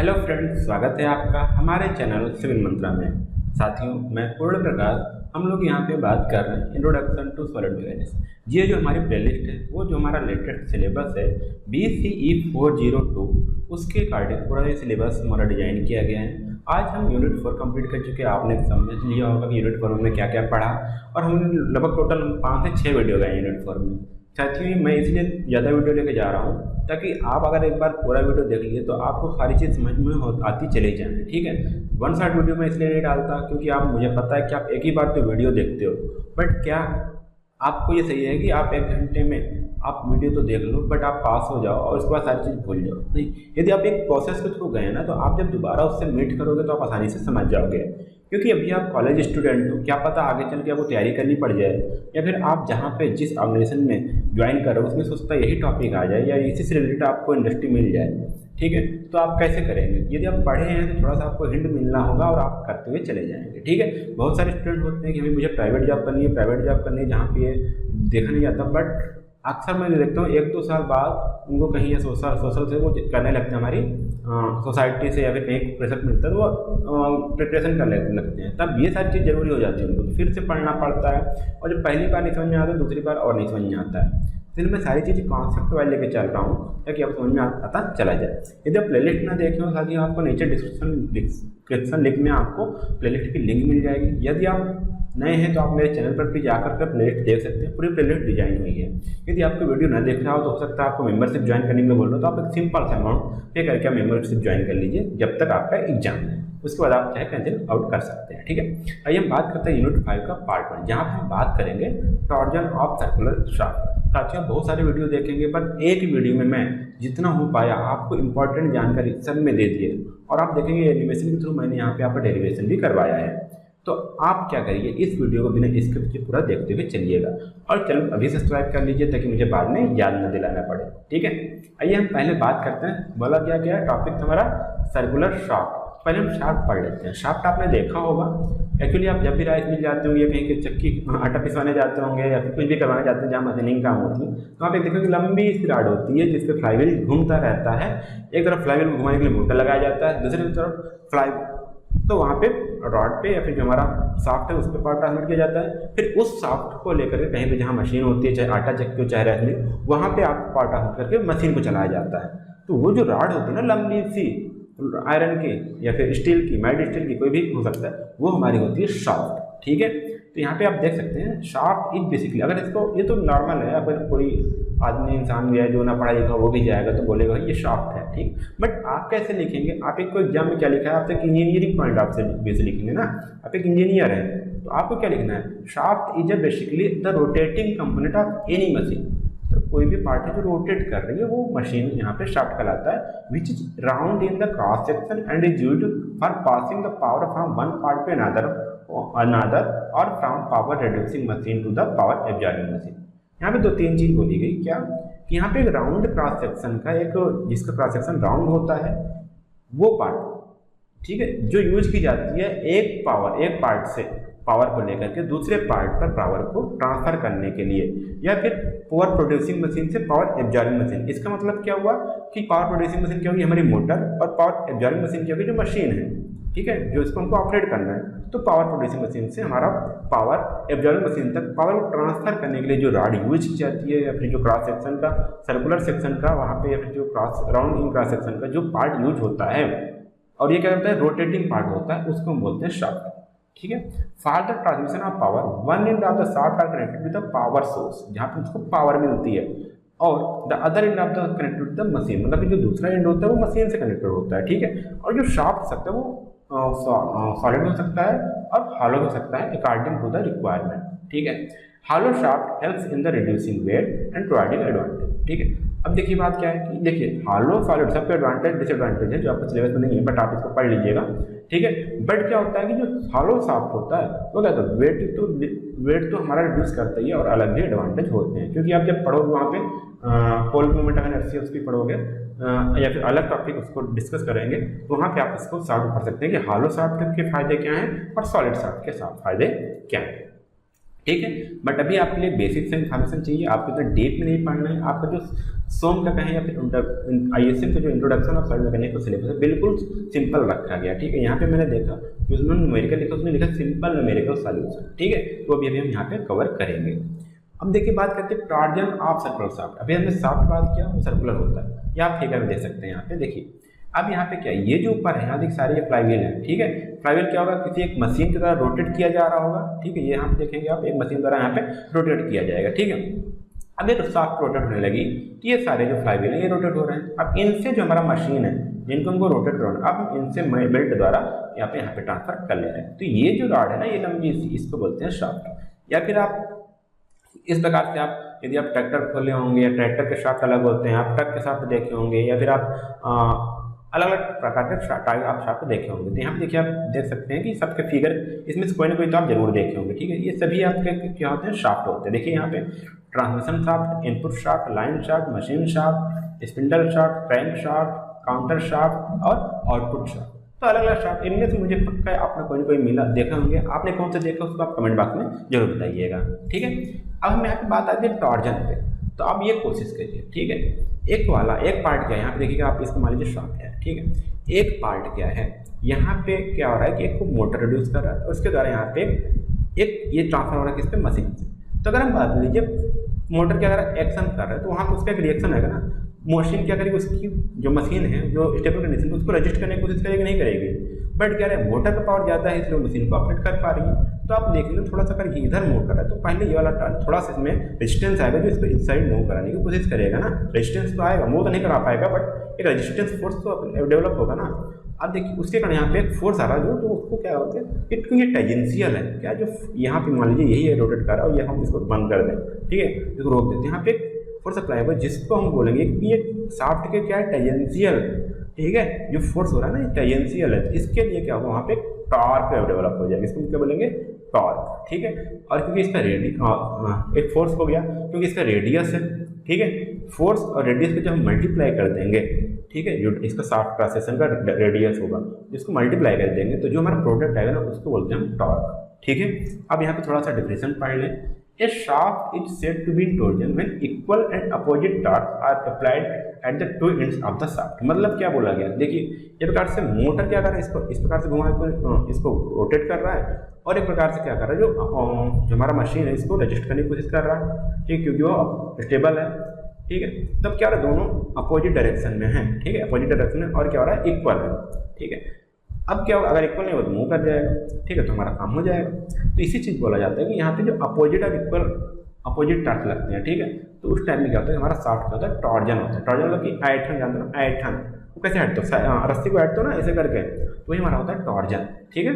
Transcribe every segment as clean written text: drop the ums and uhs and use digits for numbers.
Hello friends, स्वागत है आपका हमारे चैनल सिविल मंत्रा में। साथियों, मैं पूर्ण प्रकाश। हम लोग यहाँ पे बात कर रहे हैं इंट्रोडक्शन टू सॉलिड मैकेनिक्स। ये जो हमारी प्लेलिस्ट है वो जो हमारा लेटेस्ट सिलेबस है BCE 402 उसके अकॉर्डिंग पूरा ये सिलेबस हमारा डिजाइन किया गया है। आज हम यूनिट 4 कंप्लीट कर चुके हैं। आपने समझ लिया होगा कि यूनिट 4 में क्या क्या पढ़ा, और हमने लगभग टोटल 5 से 6 वीडियो गए यूनिट 4 में। साथियों, मैं इसलिए ज़्यादा वीडियो लेके जा रहा हूँ ताकि आप अगर एक बार पूरा वीडियो देख लिए तो आपको सारी चीज़ समझ में आती चली जाए। ठीक है, वन शॉट वीडियो में इसलिए नहीं डालता क्योंकि आप, मुझे पता है कि आप एक ही बार तो वीडियो देखते हो, बट क्या आपको ये सही है कि आप 1 घंटे में आप वीडियो तो देख लो बट आप पास हो जाओ और उसके बाद सारी चीज़ भूल जाओ? नहीं, यदि आप एक प्रोसेस के थ्रू गए ना तो आप जब दोबारा उससे मीट करोगे तो आप आसानी से समझ जाओगे। क्योंकि अभी आप कॉलेज स्टूडेंट हो, क्या पता आगे चल के आपको तैयारी करनी पड़ जाए, या फिर आप जहाँ पे जिस ऑर्गेनाइजेशन में ज्वाइन कर रहे हो उसमें सोचता यही टॉपिक आ जाए या इसी से रिलेटेड आपको इंडस्ट्री मिल जाए। ठीक है, तो आप कैसे करेंगे? यदि आप पढ़े हैं तो थोड़ा सा आपको हिंट मिलना होगा और आप करते हुए चले जाएंगे। ठीक है, बहुत सारे स्टूडेंट होते हैं कि मुझे प्राइवेट जॉब करनी है, जहाँ पे ये देखा नहीं जाता, बट अक्सर मैं देखता हूँ 1-2 साल बाद उनको कहीं सोशल से वो करने लगते हैं, हमारी सोसाइटी से या फिर कहीं प्रेशर मिलता है तो वो प्रिपरेशन करने लगते हैं। तब ये सारी चीज़ ज़रूरी हो जाती है उनको, तो फिर से पढ़ना पड़ता है, और जब पहली बार नहीं समझ में आता है दूसरी बार और नहीं समझ में आता है। फिर मैं सारी चीज़ें कॉन्सेप्ट वाइज लेके चल रहा हूँ ताकि आप समझ में आता चला जाए। यदि आप प्लेलिस्ट ना देखें हो, साथ ही आपको नीचे डिस्क्रिप्शन लिंक में आपको प्लेलिस्ट की लिंक मिल जाएगी। यदि आप नए हैं तो आप मेरे चैनल पर भी जाकर के प्लेलिस्ट देख सकते हैं, पूरी प्लेलिस्ट डिजाइन हुई है। यदि आपको वीडियो ना देख रहा हो तो हो सकता है आपको मेंबरशिप ज्वाइन करने के लिए बोल रहा हो, तो आप एक सिंपल सा अमाउंट पे करके आप मेंबरशिप ज्वाइन कर लीजिए जब तक आपका एग्जाम है। उसके बाद आप चाहे कैंसिल आउट कर सकते हैं। ठीक है, आइए हम बात करते हैं यूनिट 5 का पार्ट 1, जहाँ पर हम बात करेंगे टॉर्जन ऑफ सर्कुलर शाफ्ट। साथियों, बहुत सारे वीडियो देखेंगे पर एक वीडियो में मैं जितना हो पाया आपको इंपॉर्टेंट जानकारी सब में दे दी है, और आप देखेंगे एनिमेशन के थ्रू मैंने यहाँ पे आपका डेरिवेशन भी करवाया है। तो आप क्या करिए, इस वीडियो को बिना स्किप के पूरा देखते हुए चलिएगा, और चैनल अभी सब्सक्राइब कर लीजिए ताकि मुझे बाद में याद न दिलाना पड़े। ठीक है, आइए हम पहले बात करते हैं। बोला क्या टॉपिक था हमारा सर्कुलर शाफ्ट। पहले हम शाफ्ट पढ़ लेते हैं। शाफ्ट आपने देखा होगा, एक्चुअली आप जब भी राइस मिल जाते होंगे, कहीं के चक्की आटा पिसवाने जाते होंगे या फिर कुछ भी करवाने जाते हैं जहाँ मशीनिंग काम होती है, तो आप एक देखेंगे लंबी सी रॉड होती है जिस पर फ्लाईव्हील घूमता रहता है। एक तरफ फ्लाईव्हील घुमाने के लिए मोटर लगाया जाता है, दूसरी तरफ फ्लाई, तो वहाँ पे रॉड पे या फिर जो हमारा शाफ्ट है उस पर पावर ट्रांसमिट किया जाता है। फिर उस शाफ्ट को लेकर के कहीं पे जहाँ मशीन होती है, चाहे आटा चक्की हो चाहे राइस मिल, वहाँ पे आपको पावर ट्रांसमिट करके मशीन को चलाया जाता है। तो वो जो रॉड होती है ना लंबी सी, आयरन की या फिर स्टील की, मैड स्टील की, कोई भी हो सकता है, वो हमारी होती है शाफ्ट। ठीक है, तो यहाँ पे आप देख सकते हैं शाफ्ट इज बेसिकली, अगर इसको, ये तो नॉर्मल है, अगर कोई आदमी इंसान गया जो ना पढ़ा लिखा वो भी जाएगा तो बोलेगा ये शाफ्ट है। ठीक, बट आप कैसे लिखेंगे? आप एक को एग्जाम में क्या लिखा है, आप एक इंजीनियरिंग पॉइंट ऑफ व्यू से लिखेंगे ना, आप एक इंजीनियर है तो आपको क्या लिखना है? Shaft is a basically the rotating component of any machine. तो कोई भी पार्ट है जो रोटेट कर रही है वो मशीन यहाँ पे शाफ्ट कहलाता है, which is round in the cross section and is used for passing the power from one part to another और from power reducing machine to the power absorbing machine. यहाँ पे 2-3 चीज बोली गई, क्या कि यहाँ पे एक राउंड क्रॉस सेक्शन का, एक जिसका क्रॉस सेक्शन राउंड होता है वो पार्ट, ठीक है, जो यूज की जाती है एक पार्ट से पावर को लेकर के दूसरे पार्ट पर पावर को ट्रांसफर करने के लिए, या फिर पावर प्रोड्यूसिंग मशीन से पावर एब्जॉर्बिंग मशीन। इसका मतलब क्या हुआ कि पावर प्रोड्यूसिंग मशीन क्या होगी? हमारी मोटर, और पावर एब्जॉर्बिंग मशीन क्या होगी? जो मशीन है, ठीक है, जो इसको हमको ऑपरेट करना है। तो पावर प्रोड्यूसिंग मशीन से हमारा पावर एब्जॉर्बिंग मशीन तक पावर को ट्रांसफर करने के लिए जो रॉड यूज की जाती है, या फिर जो क्रॉस सेक्शन का, सर्कुलर सेक्शन का वहाँ पे, या फिर जो cross round in cross section का जो पार्ट यूज होता है, और ये क्या होता है? रोटेटिंग पार्ट होता है, उसको हम बोलते हैं शाफ्ट। ठीक है, for the transmission of power one end of the shaft are connected with the power source, जहाँ पे उसको पावर मिलती है, और the other end of the connected with the machine, मतलब जो दूसरा एंड होता है वो मशीन से कनेक्टेड होता है। ठीक है, और जो शाफ्ट सकता है वो सॉलिड हो सकता है और हॉलो हो सकता है अकॉर्डिंग टू द रिक्वायरमेंट। ठीक है, hollow shaft helps in the reducing weight and providing advantage. ठीक है, अब देखिए बात क्या है कि देखिए हॉलो सॉलिड सबके एडवांटेज डिसएडवांटेज है जो आपके सिलेबस में नहीं है, बट आप इसको पढ़ लीजिएगा। ठीक है, बट क्या होता है कि जो हॉलो शाफ्ट होता है वो क्या होता है? वेट तो हमारा रिड्यूस करता ही है, और अलग भी एडवांटेज होते हैं, क्योंकि आप जब पढ़ोगे वहाँ पे पोल मूवमेंट ऑफ इनर्शिया उसकी पढ़ोगे, या फिर अलग टॉपिक उसको डिस्कस करेंगे, तो वहाँ पे आप इसको सॉल्व कर सकते हैं कि हॉलो शाफ्ट के फायदे क्या हैं और सॉलिड शाफ्ट के फायदे क्या हैं। ठीक है। बट अभी आपके लिए बेसिक से इन्फॉर्मेशन चाहिए, आपको इतना डीप में नहीं पढ़ना है। आपका जो सोम का कहें या फिर ISM का जो introduction of solid mechanics syllabus है बिल्कुल सिंपल रखा गया, ठीक है। यहाँ पे मैंने देखा कि उसमें न्यूमेरिकल लिखा, उसने लिखा सिंपल न्यूमेरिकल सॉल्यूशन, ठीक है। तो अभी हम यहाँ पे कवर करेंगे। अब देखिए बात करते हैं टॉर्जन ऑफ सर्कुलर शाफ्ट। अभी हमने शाफ्ट बात किया, वो सर्कुलर होता है, या आप फिगर में देख सकते हैं यहाँ पे देखिए। अब यहाँ पे क्या है, ये जो ऊपर है यहाँ देख सारे ये फ्लाईव्हील है, ठीक है। फ्लाईव्हील क्या होगा, किसी एक मशीन की द्वारा रोटेट किया जा रहा होगा, ठीक है। ये यहाँ पे देखेंगे आप, एक मशीन द्वारा यहाँ पे रोटेट किया जाएगा, ठीक है। अब ये तो शाफ्ट रोटेट होने लगी तो ये सारे जो फ्लाईव्हील है ये रोटेट हो रहे हैं। अब इनसे जो हमारा मशीन है जिनको हमको रोटेट करना, अब हम इनसे बेल्ट द्वारा यहाँ पे ट्रांसफर कर ले रहे हैं। तो ये जो रॉड है ना, ये लंबी सी, इसको बोलते हैं शाफ्ट। या फिर आप इस प्रकार से आप यदि आप ट्रैक्टर खोले होंगे या ट्रैक्टर के शाफ्ट अलग होते हैं, आप ट्रक के शाफ्ट देखे होंगे, या फिर आप अलग अलग प्रकार के आप शाफ्ट देखे होंगे। तो यहाँ पे देखिए आप देख सकते हैं कि सबके फिगर इसमें से कोई ना कोई तो आप जरूर देखे होंगे, ठीक है। ये सभी आपके क्या होते हैं, शाफ्ट होते हैं। देखिए यहाँ पे transmission shaft, input shaft, line shaft, machine shaft, spindle shaft, crank shaft, counter shaft और आउटपुट शाफ्ट। तो अलग अलग शाफ्ट, इनमें से मुझे पक्का है आपने कोई ना कोई मिला देखा होंगे। आपने कौन सा देखा उसको आप कमेंट बॉक्स में जरूर बताइएगा, ठीक है। अब हम यहाँ पे बात आती है टॉर्जन पे, तो आप ये कोशिश करिए, ठीक है। एक पार्ट क्या है, यहाँ पे देखिएगा आप, इसको मान लीजिए शाफ्ट है, ठीक है। एक पार्ट क्या है, यहाँ पे क्या हो रहा है कि एक को मोटर रिड्यूस कर रहा है, उसके द्वारा यहाँ पे एक ये ट्रांसफर हो रहा है किस पे, मशीन से। तो अगर हम बात लीजिए मोटर क्या अगर एक्शन कर रहा है तो वहाँ पर उसका एक रिएक्शन आएगा ना, मशीन क्या करेगी, उसकी जो मशीन है जो स्टेबल कंडीशन उसको रजिस्ट करने की कोशिश करेगी, नहीं करेगी। बट क्या है, मोटर का पावर ज़्यादा है इसलिए मशीन को ऑपरेट कर पा रही है। तो आप देखेंगे थोड़ा सा अगर इधर मूव कर रहा है तो पहले ये वाला थोड़ा सा इसमें रेजिस्टेंस आएगा जो इसको इस साइड मूव कराने की कोशिश करेगा ना। रेजिस्टेंस तो आएगा, मूव तो नहीं करा पाएगा बट एक रेजिस्टेंस फोर्स तो डेवलप होगा ना। अब देखिए उसके कारण यहाँ पे एक फोर्स आ रहा है जो, तो उसको क्या होता है, इट ये टेजेंशियल है क्या, जो यहाँ पे मान लीजिए यही है रोटेट कर रहा है और ये हम इसको बंद कर दें, ठीक है, इसको रोक देते हैं। यहाँ पे एक फोर्स अप्लाई होगा जिसको हम बोलेंगे कि ये शाफ्ट के क्या है, टेजेंशियल, ठीक है। जो फोर्स हो रहा है ना ये टेजेंशियल है, इसके लिए क्या होगा, वहाँ पे टॉर्क डेवलप हो जाएगा, इसको क्या बोलेंगे, टॉर्क, ठीक है। और क्योंकि इसका एक फोर्स हो गया क्योंकि इसका रेडियस है, ठीक है। फोर्स और रेडियस को जब हम मल्टीप्लाई कर देंगे, ठीक है, जो इसका शाफ्ट क्रॉस सेक्शन का रेडियस होगा जिसको मल्टीप्लाई कर देंगे तो जो हमारा प्रोडक्ट आएगा ना उसको बोलते हैं हम टॉर्क, ठीक है। अब यहाँ पे थोड़ा सा डिफरेंशिएशन पढ़ लें। A shaft is said to be in torsion when equal and opposite torques are applied at the two ends of the shaft। मतलब क्या बोला गया, देखिए एक प्रकार से मोटर क्या कर रहा है, इसको इस प्रकार से घुमा के इसको रोटेट कर रहा है, और एक प्रकार से क्या कर रहा है, जो हमारा मशीन है इसको रजिस्ट करने की कोशिश कर रहा है, ठीक, क्योंकि वो स्टेबल है, ठीक है। तब क्या हो रहा है, दोनों अपोजिट डायरेक्शन में है, ठीक है, अपोजिट डायरेक्शन में, और क्या हो रहा है, इक्वल है, ठीक है। अब क्या होगा, अगर इक्वल नहीं हो तो मूव कर जाएगा, ठीक है, तो हमारा काम हो जाएगा। तो इसी चीज़ बोला जाता है कि यहाँ पे जो अपोजिट और इक्वल अपोजिट टार्क लगते हैं, ठीक है, तो उस टाइम में क्या होता है, हमारा शाफ्ट क्या होता है, टॉर्जन होता है। टॉर्जन मतलब कि ऐठन, जानते हो ना, ऐठन वो कैसे हटते हो, रस्सी को हटते हो ना ऐसे करके, तो ये हमारा होता है टॉर्जन, ठीक है।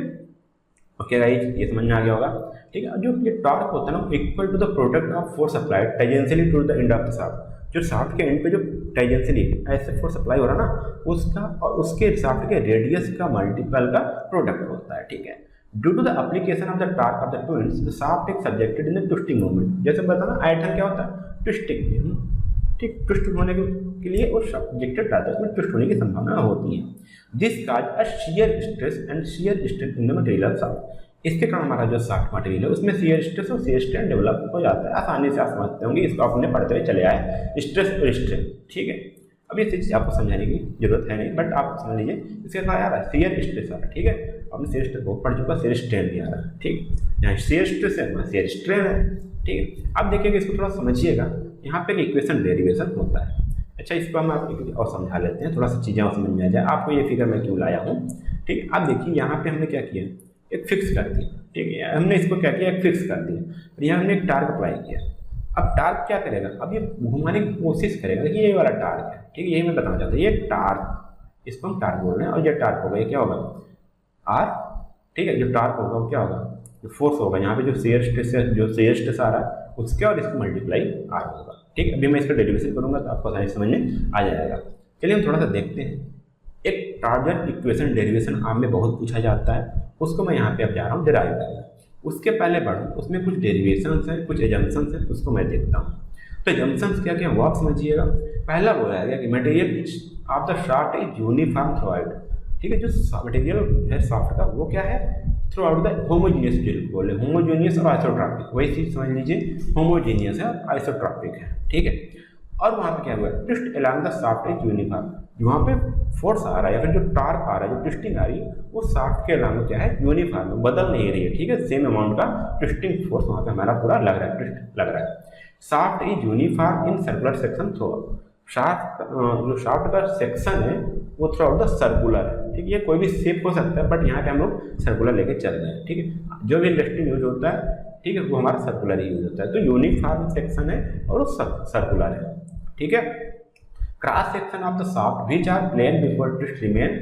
ओके गाइस, ये समझ में आ गया होगा, ठीक है। जो ये टॉर्क होता है ना, equal to the product of force applied tangentially to the end of the shaft. जो शाफ्ट के एंड पे जो टेंजेंशियली ऐसे फोर्स अप्लाई हो रहा है ना, उसका और उसके शाफ्ट के रेडियस का मल्टीपल का प्रोडक्ट होता है, ठीक है। Due to the application of the torque of the two ends the shaft is subjected in the twisting movement. जैसे बताना आयतन क्या होता है, ट्विस्टिंग, ठीक, ट्विस्ट होने के लिए वो सब्जेक्टेड रहता है, उसमें ट्विस्ट होने की संभावना होती है। This cause a shear stress and shear strain in the material shaft. इसके कारण हमारा जो शाफ्ट मटेरियल है उसमें शियर स्ट्रेस और शियर स्ट्रेन डेवलप हो जाता है। आसानी से आप समझते होंगे, इसको आपने पढ़ते हुए चले आए, स्ट्रेस और स्ट्रेन, ठीक है। अब ये चीज़ आपको समझाने की जरूरत है नहीं, बट आप समझ लीजिए इसके साथ आ रहा है शियर स्ट्रेस आ रहा है, ठीक है। आपने शियर स्ट्रेस बहुत पढ़ चुका, शियर स्ट्रेन भी आ रहा है, ठीक। यहाँ शियर स्ट्रेस है, वहाँ शियर स्ट्रेन है, ठीक है। अब देखिएगा, इसको थोड़ा समझिएगा, यहाँ पे एक इक्वेशन डेरिवेशन होता है। अच्छा, इसको हम आपको और समझा लेते हैं, थोड़ा सा चीज़ें और समझ में आ जाए आपको, ये फिगर मैं क्यों लाया हूँ, ठीक है। अब देखिए यहाँ पे हमने क्या किया, एक फिक्स कर दिया, ठीक है। हमने इसको क्या किया, एक फिक्स कर दिया, और यहाँ हमने एक टार्क अप्लाई किया। अब टार्क क्या करेगा, अब ये घुमाने की कोशिश करेगा, देखिए ये वाला टार्क है, ठीक है, यही मैं बताना चाहता हूँ, ये टार्क, इसको हम टार्क बोल रहे हैं, और ये टार्क होगा, ये क्या होगा, आर, ठीक है। जो टार्क होगा वो क्या होगा, जो फोर्स होगा, यहाँ पे जो शियर स्ट्रेस आ रहा है उसके और इसको मल्टीप्लाई आर होगा, ठीक है। अभी मैं इसका डेरिवेशन करूँगा तो आपको सारी समझ में आ जाएगा। चलिए हम थोड़ा सा देखते हैं। एक टॉर्जन इक्वेशन डेरिवेशन आम में बहुत पूछा जाता है, उसको मैं यहाँ पे अब जा रहा हूँ डिराइव करना। उसके पहले बढ़ूँ, उसमें कुछ डेरिवेशंस हैं, कुछ एजम्पशंस हैं, उसको मैं देखता हूँ। तो एजम्पशंस क्या क्या वो आप समझिएगा। पहला बोला गया कि material of the shaft is uniform through out, ठीक है। जो मटेरियल है शाफ्ट का वो क्या है, through out the homogeneous fluid बोले, होमोजीनियस और आइसोट्रॉपिक, वही चीज समझ लीजिए, होमोजीनियस है और आइसोट्रॉपिक है, ठीक है। और वहाँ पे क्या हुआ, twist along the shaft is uniform, वहाँ पे फोर्स आ रहा है या फिर जो टॉर्क आ रहा है, जो ट्विस्टिंग आ रही है, वो शाफ्ट के अलावा क्या है, यूनिफॉर्म है, बदल नहीं रही है, ठीक है। सेम अमाउंट का ट्विस्टिंग फोर्स वहाँ पे हमारा पूरा लग रहा है, ट्विस्ट लग रहा है। Shaft is uniform in circular section through, shaft जो शाफ्ट का सेक्शन है वो थ्रू आउट द सर्कुलर है, ठीक है। ये कोई भी शेप हो सकता है, बट यहाँ पे हम लोग सर्कुलर लेके चल रहे हैं, ठीक है। जो भी इंडस्ट्री यूज होता है, ठीक है, वो हमारा सर्कुलर ही यूज होता है। तो यूनिफॉर्म सेक्शन है और वो सर्कुलर है, ठीक है। Cross section of the shaft which are plane before twist remain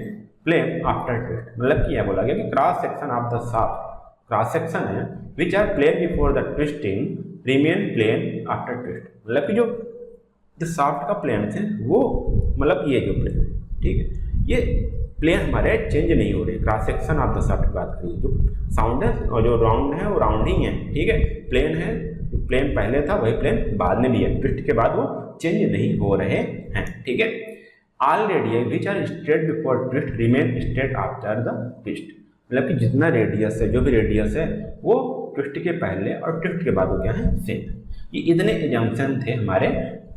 plane after twist, मतलब कि यह बोला गया कि cross section of the shaft, cross section है which are plane before the twisting remain plane after twist, मतलब कि जो शाफ्ट का प्लेन है वो, मतलब ये जो प्लेन है, ठीक है, ये प्लेन हमारे चेंज नहीं हो रहे। Cross section of the shaft की बात करिए, जो साउंड है और जो राउंड है वो राउंड ही है, ठीक है। प्लेन है, प्लेन पहले था वही प्लेन बाद में भी है, ट्विस्ट के बाद वो चेंज नहीं हो रहे हैं, ठीक है। All radius which are straight before twist remain straight after the twist, मतलब कि जितना रेडियस है, जो भी रेडियस है, वो ट्विस्ट के पहले और ट्विस्ट के बाद वो क्या है, सेम। ये इतने एजम्पशन थे हमारे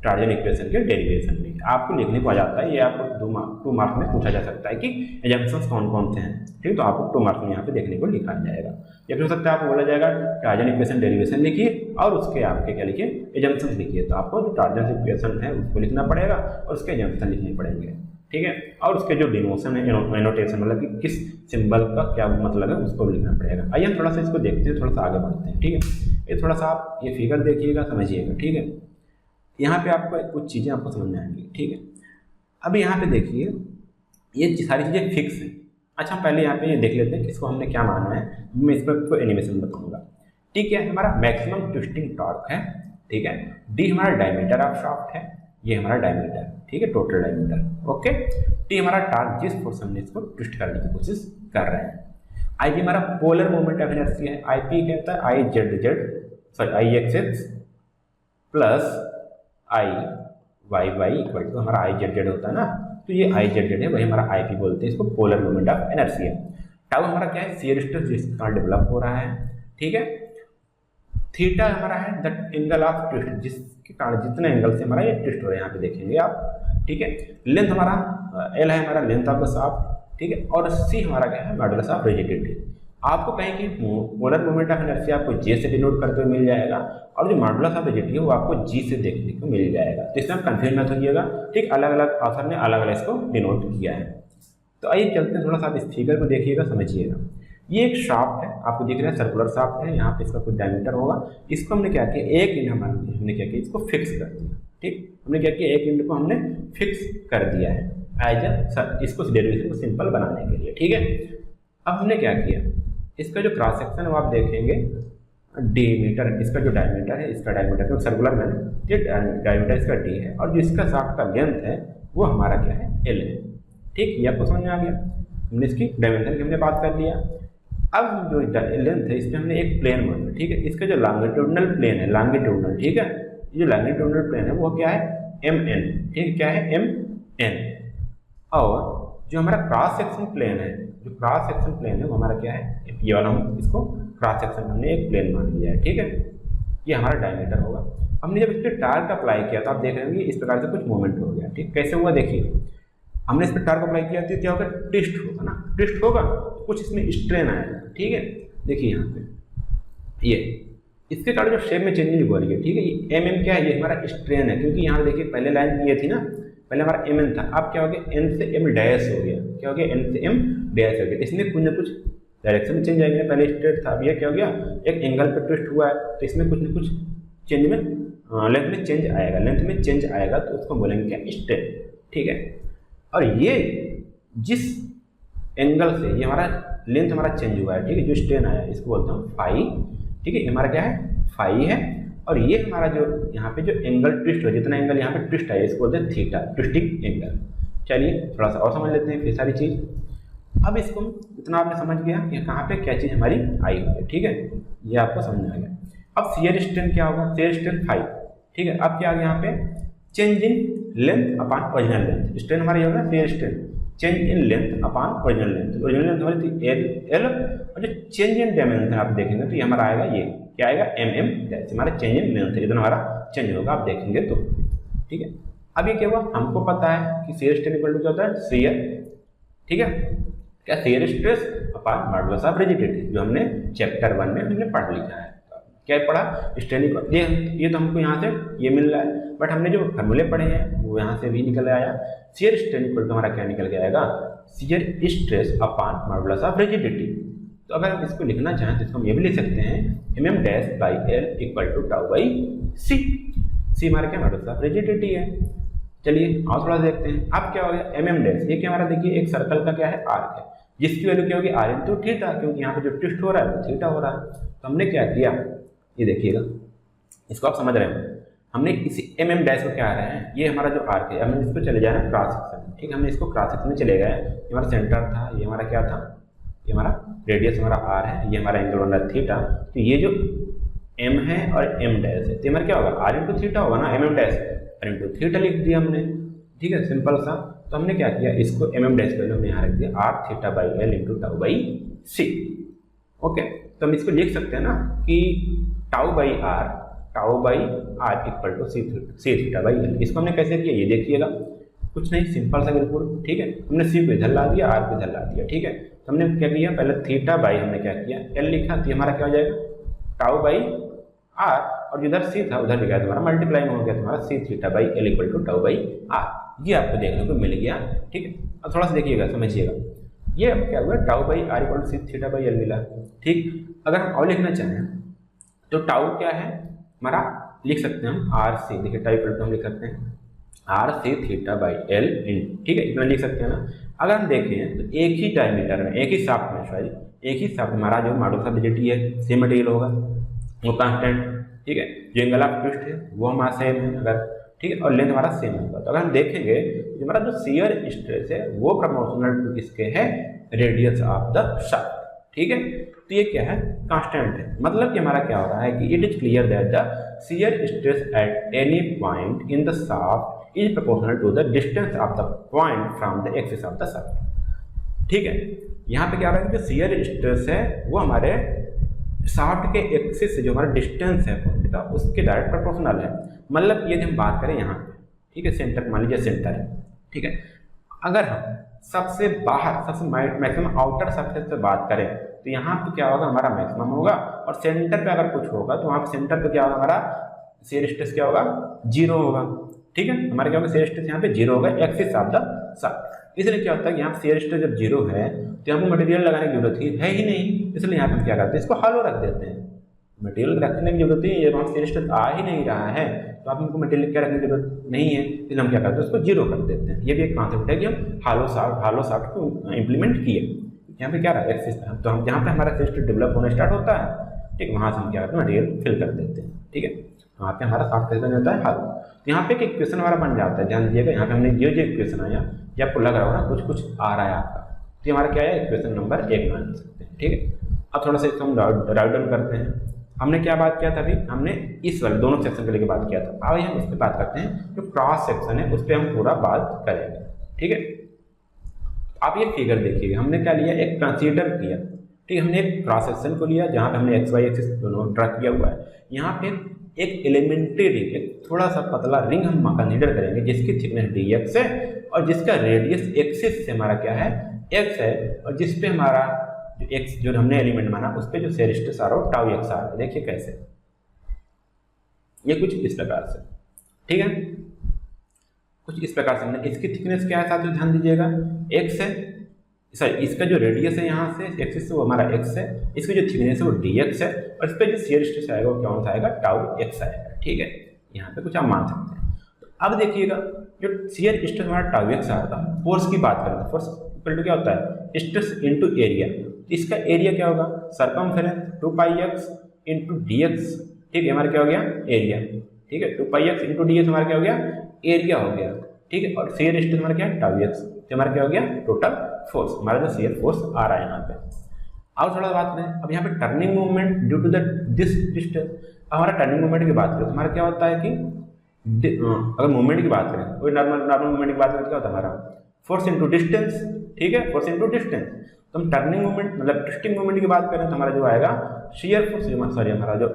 टार्जन इक्वेशन के डेरिवेशन में, आपको लिखने को आ जाता है। ये आपको 2 मार्क्स में पूछा जा सकता है कि एजम्पशंस कौन कौन से हैं, ठीक। तो आपको 2 मार्क्स में यहाँ पे देखने को लिखा जाएगा। या फिर हो सकता है आपको बोला जाएगा टार्जन इक्वेशन डेरिवेशन लिखिए और उसके आपके क्या लिखिए, एजम्पशंस लिखिए। तो आपको जो टार्जन इक्वेशन है उसको लिखना पड़ेगा और उसके एजम्पशन लिखने पड़ेंगे, ठीक है। और उसके जो डिनोशन है, एनोटेशन, मतलब कि किस सिंबल का क्या मतलब है, उसको लिखना पड़ेगा। आइए हम थोड़ा सा इसको देखते हैं, थोड़ा सा आगे बढ़ते हैं, ठीक है। ये थोड़ा सा आप ये फिगर देखिएगा, समझिएगा, ठीक है। यहाँ पे आपको कुछ चीज़ें आपको समझ में आएंगी, ठीक है। अभी यहाँ पे देखिए, ये सारी चीज़ें फिक्स हैं। अच्छा, पहले यहाँ पे ये देख लेते हैं कि इसको हमने क्या माना है। मैं इस पर आपको एनिमेशन बताऊंगा, ठीक है। हमारा मैक्सिमम ट्विस्टिंग टॉर्क है, ठीक है। डी हमारा डायमीटर ऑफ शाफ्ट है, ये हमारा डायमीटर, ठीक है, टोटल डायमीटर, ओके। टी हमारा टॉर्क, जिस फोर्स हमने इसको ट्विस्ट करने की कोशिश कर रहे हैं। आई पी हमारा पोलर मोमेंट ऑफ इनर्शिया है। आई पी क्या होता है, I Z Z, sorry I X X plus I Y Y equal to हमारा आई जेड जेड होता है ना, तो ये आई जेड जेड है, वही हमारा आई पी बोलते हैं इसको, polar moment of inertia. Tau हमारा क्या है, शियर स्ट्रेस जिसका डेवलप हो रहा है, ठीक है। थीटा हमारा है द एंगल ऑफ ट्विस्ट, जिसके कारण जितने एंगल से हमारा ये ट्विस्ट हो रहा है, यहाँ पे देखेंगे आप, ठीक है। लेंथ हमारा एल है, हमारा लेंथ ऑफ द शाफ्ट, ठीक है। और सी हमारा क्या है, मॉडुलस ऑफ रिजिडिटी। आपको कहें कि पोलर मोमेंट ऑफ इनर्शिया आपको जे से डिनोट करते हुए मिल जाएगा और जो मॉडुलस ऑफ रिजिडिटी है वो आपको जी से देखने को मिल जाएगा। तो इसमें आप कंफ्यूज मत होइएगा, ठीक। अलग अलग ऑथर ने अलग अलग इसको डिनोट किया है। तो आइए चलते हैं, थोड़ा सा आप इस फिगर को देखिएगा, समझिएगा। ये एक शाफ्ट है, आपको दिख रहा है सर्कुलर शाफ्ट है, यहाँ पे इसका कुछ डायमीटर होगा। इसको हमने क्या किया, एक इंड हमने क्या किया, इसको फिक्स कर दिया, ठीक। हमने क्या किया, एक इंड को हमने फिक्स कर दिया है एज इसको डेरिवेशन को सिंपल बनाने के लिए, ठीक है। अब हमने क्या किया, इसका जो क्रॉस सेक्शन है वो आप देखेंगे, डी मीटर इसका जो डायमीटर है, इसका डायमीटर क्योंकि सर्कुलर में ये डायमीटर इसका डी है और जो इसका शाफ्ट का लेंथ है वो हमारा क्या है, एल है, ठीक। ये आपको समझ में आ गया, हमने इसकी डायमेंशन की हमने बात कर लिया। अब जो लेंथ है इस पर हमने एक प्लेन माना, ठीक है। इसका जो लॉन्गिट्यूडनल प्लेन है, लॉन्गिट्यूडनल, ठीक है, ये जो लॉन्गिट्यूडनल प्लेन है वो क्या है, एम एन, ठीक, क्या है, एम एन। और जो हमारा क्रॉस सेक्शन प्लेन है, जो क्रॉस सेक्शन प्लेन है वो हमारा क्या है, ये वाला हम इसको क्रॉस सेक्शन हमने एक प्लेन मान लिया है, ठीक है। ये हमारा डायमीटर होगा। हमने जब इस पर टार्क अप्लाई किया तो आप देख रहे होंगे इस प्रकार से कुछ मूवमेंट हो गया, ठीक। कैसे हुआ देखिए, हमने इस पर टार्क अप्लाई किया तो क्या होगा, ट्विस्ट होगा ना, ट्विस्ट होगा तो कुछ इसमें स्ट्रेन आएगा, ठीक है। देखिए यहाँ पे ये इसके कारण जो शेप में चेंजिंग हो रही है, ठीक है। ये एम एम क्या है, ये हमारा स्ट्रेन है, क्योंकि यहाँ देखिए पहले लाइन ये थी ना, पहले हमारा एम एन था, अब क्या हो गया, एन से एम डैश हो गया, क्या हो गया, एन से एम डैश हो गया। इसमें कुछ न कुछ डायरेक्शन में चेंज आएगा, पहले स्ट्रेट था, अब ये क्या हो गया, एक एंगल पर ट्विस्ट हुआ है, तो इसमें कुछ न कुछ चेंज में लेंथ में चेंज आएगा, लेंथ में चेंज आएगा तो उसको बोलेंगे क्या, स्ट्रेन, ठीक है। और ये जिस एंगल से ये हमारा लेंथ हमारा चेंज हुआ है, ठीक है, जो स्ट्रेन आया इसको बोलते हैं फाई, ठीक है। हमारा क्या है, फाई है। और ये हमारा जो यहाँ पे जो एंगल ट्विस्ट हो, जितना एंगल यहाँ पे ट्विस्ट आया इसको बोलते हैं थीटा, ट्विस्टिंग एंगल। चलिए थोड़ा सा और समझ लेते हैं फिर सारी चीज़। अब इसको इतना आपने समझ गया कि कहाँ पे क्या चीज़ हमारी आई हुई है, ठीक है, ये आपको समझ में आ गया। अब शियर स्ट्रेन क्या होगा, शियर स्ट्रेन फाई, ठीक है। अब क्या आ गया यहाँ पे, change in length upon original length. Strain हमारी होगा shear strain, change in length upon original length. Original length हमारी थी एल और जो चेंज इन डायमेंशन आप देखेंगे तो ये हमारा आएगा, ये क्या आएगा, mm डैश, हमारा चेंज इन लेंथ है, इतना हमारा चेंज होगा आप देखेंगे तो। ठीक है, अब ये क्या हुआ, हमको पता है कि शियर स्ट्रेन इक्वल टू क्या होता है, शियर, ठीक है, क्या, shear stress upon modulus of rigidity, जो हमने चैप्टर 1 में हमने पढ़ लिखा है। क्या पढ़ा, स्ट्रेन इक्वल, ये तो हमको यहाँ से ये मिल रहा है, बट हमने जो फार्मूले पढ़े हैं वो यहाँ से भी निकल आया। शियर स्ट्रेन इक्वल टू हमारा क्या निकल के आएगा, shear stress upon modulus of rigidity. तो अगर हम इसको लिखना चाहें तो इसको हम ये भी लिख सकते हैं, mm dash by l equal to tau by c। c हमारा क्या, मॉडुलस ऑफ रिजिडिटी है। चलिए और थोड़ा देखते हैं, अब क्या हो गया, mm डैश, ये क्या हमारा, देखिए एक सर्कल का क्या है, आर्क है, जिसकी वैल्यू क्या होगी, r इंटू थीटा, क्योंकि यहाँ पे जो ट्विस्ट हो रहा है वो थीटा हो रहा है। तो हमने क्या किया, ये देखिएगा, इसको आप समझ रहे हैं, हमने इसी mm डैश को क्या आ रहा है, ये हमारा जो आर्क है, हमने इसको चले जाना क्रॉस सेक्शन, ठीक है, हमने इसको क्रॉस सेक्शन में चले गए, ये हमारा सेंटर था, ये हमारा क्या था, ये हमारा रेडियस हमारा r है, ये हमारा एंगल बन रहा है थीटा। तो ये जो m है और m डैश है, तो हमारा क्या होगा, r इंटू थीटा होगा ना, mm dash r into theta लिख दिया हमने, ठीक है, सिंपल सा। तो हमने क्या किया, इसको mm डैश को हमने यहाँ रख दिया r theta by l into tau by c। Okay, तो हम इसको लिख सकते हैं ना कि tau by r equal to C theta by L. इसको हमने कैसे किया, ये देखिएगा, कुछ नहीं, सिंपल सा बिल्कुल, ठीक है, हमने सी को इधर ला दिया, आर को इधर ला दिया, ठीक है। तो हमने क्या किया, पहले थीटा बाई हमने क्या किया, एल लिखा, तो हमारा क्या हो जाएगा, टाउ बाई आर, और जिधर सी था उधर लिखा, तुम्हारा मल्टीप्लाई हो गया तुम्हारा C theta by L equal to tau by R. ये आपको देखने को मिल गया, ठीक है। अब थोड़ा सा देखिएगा, समझिएगा, ये अब क्या हुआ, tau by R equal to C theta by L मिला, ठीक। अगर हम और लिखना चाहें तो टाउ क्या है हमारा, लिख सकते हैं हम आर सी, देखिए टाउ इक्वल टू हम लिख सकते हैं R C theta by L in, ठीक है, इतना लिख सकते हैं ना। अगर हम देखें तो एक ही डायमीटर में, एक ही शाफ्ट में, सॉरी एक ही शाफ्ट, हमारा जो मॉडुलस ऑफ रिजिडिटी है सेम मटेरियल होगा, वो कांस्टेंट, ठीक है, जो एंगल ऑफ ट्विस्ट है वो हमारा सेम है अगर, ठीक है, और लेंथ हमारा सेम होगा। तो अगर हम देखेंगे तो हमारा जो शियर स्ट्रेस है वो प्रोपोर्शनल टू किसके है, रेडियस ऑफ द शाफ्ट, ठीक है। तो ये क्या है, कांस्टेंट है, मतलब कि हमारा क्या हो रहा है कि it is clear that the shear stress at any point in the shaft is proportional to the distance of the point from the axis of the shaft, ठीक है। यहाँ पे क्या हो रहा है कि जो शियर स्ट्रेस है वो हमारे शाफ्ट के एक्सिस से जो हमारा डिस्टेंस है पॉइंट का, उसके डायरेक्ट प्रोपोर्शनल है। मतलब ये हम बात करें यहाँ पे, ठीक है, सेंटर मान लीजिए सेंटर है, ठीक है, अगर हम सबसे बाहर, सबसे मैक्सिमम आउटर सरफेस से बात करें तो यहाँ पे क्या होगा, हमारा मैक्सिमम होगा, और सेंटर पे अगर कुछ होगा तो वहाँ पे सेंटर पे क्या होगा, हमारा शियर स्ट्रेस क्या होगा, जीरो होगा, ठीक है, हमारा क्या होगा, शियर स्ट्रेस यहाँ पे जीरो होगा, एक्सिस ऑफ द शाफ्ट। इसलिए क्या होता है कि यहाँ शियर स्ट्रेस जब जीरो है तो हमको मटेरियल लगाने की जरूरत है ही नहीं, इसलिए यहाँ पे क्या करते हैं, इसको हॉलो रख देते हैं, मटेरियल रखने की जरूरत नहीं है, जब हम शियर स्ट्रेस आ ही नहीं रहा है तो आप हमको मटेरियल क्या रखने की जरूरत नहीं है, इसलिए हम क्या करते हैं, उसको जीरो कर देते हैं। ये भी एक कॉन्सेप्ट है कि हम हालो शाफ्ट को इम्प्लीमेंट किए। यहाँ पे क्या रहा है, एक्सिस, तो हम जहाँ पे हमारा शियर स्ट्रेस डेवलप होना स्टार्ट होता है, ठीक, वहाँ से हम क्या करते हैं, मटेरियल फिल कर देते हैं, ठीक है, वहाँ पे हमारा शाफ्ट कैसे होता है, हालो। तो यहाँ पे एक इक्वेशन हमारा बन जाता है, ध्यान दीजिएगा, यहाँ पे हमने जो इक्वेशन आया, या आपको लग रहा होगा ना कुछ आ रहा है आपका, तो हमारा क्या है, इक्वेशन नंबर 1 मान सकते हैं, ठीक है। अब थोड़ा सा इसको हम राइट डाउन करते हैं। हमने क्या बात किया था अभी, हमने इस वाले दोनों सेक्शन को लेकर बात किया था, अब हम इस पर बात करते हैं, जो क्रॉस सेक्शन है उस पर हम पूरा बात करेंगे, ठीक है। आप ये फिगर देखिएगा, हमने क्या लिया, एक कंसीडर किया, ठीक है, हमने एक क्रॉस सेक्शन को लिया जहाँ पे हमने एक्स वाई एक्सिस दोनों ड्रा किया हुआ है। यहाँ पे एक एलिमेंट्री रिंग, एक थोड़ा सा पतला रिंग हम कंसीडर करेंगे जिसकी थिकनेस dx है और जिसका रेडियस एक्सिस से हमारा क्या है, x है, और जिस पे हमारा जो x जो हमने एलिमेंट माना उस पे जो शियर स्ट्रेस आ रहा हो टाउ x आ रहा है। देखिए कैसे, ये कुछ इस प्रकार से, ठीक है, कुछ इस प्रकार से हमने, इसकी थिकनेस क्या है साथियों, ध्यान दीजिएगा, x है, सॉरी इसका जो रेडियस है यहाँ से एक्सिस से वो हमारा x है, इसकी जो थिकनेस है वो dx है, और इस पर जो शियर स्ट्रेस आएगा वो कौन सा आएगा, टाउ x आएगा, ठीक है। यहाँ पे कुछ आप मान सकते हैं। तो अब देखिएगा जो शियर स्ट्रेस हमारा टाउ x आ रहा था, फोर्स की बात करें तो फोर्स इक्वल टू क्या होता है, स्ट्रेस इनटू एरिया। तो इसका एरिया क्या होगा, सरकमफेरेंस 2πx इंटू dx, ठीक है, हमारा क्या हो गया, एरिया, ठीक है, 2πx इंटू dx हमारा क्या हो गया, एरिया हो गया, ठीक है, और शियर स्ट्रेस हमारा क्या है, टाउ x, तो हमारा क्या हो गया, टोटल फोर्स, हमारा जो शियर फोर्स आ रहा है यहाँ पे। अब थोड़ा बात करें, अब यहाँ पे turning movement due to this distance, हमारा टर्निंग मूवमेंट की बात करें तो हमारा क्या होता है कि अगर मूवमेंट की बात करें, कोई नॉर्मल मूवमेंट की बात करें तो क्या होता है हमारा, फोर्स इंटू डिस्टेंस, ठीक है, फोर्स इंटू डिस्टेंस। तो हम टर्निंग मोमेंट मतलब ट्विस्टिंग मोमेंट की बात करें तो हमारा जो आएगा शियर फोर्स, सॉरी हमारा जो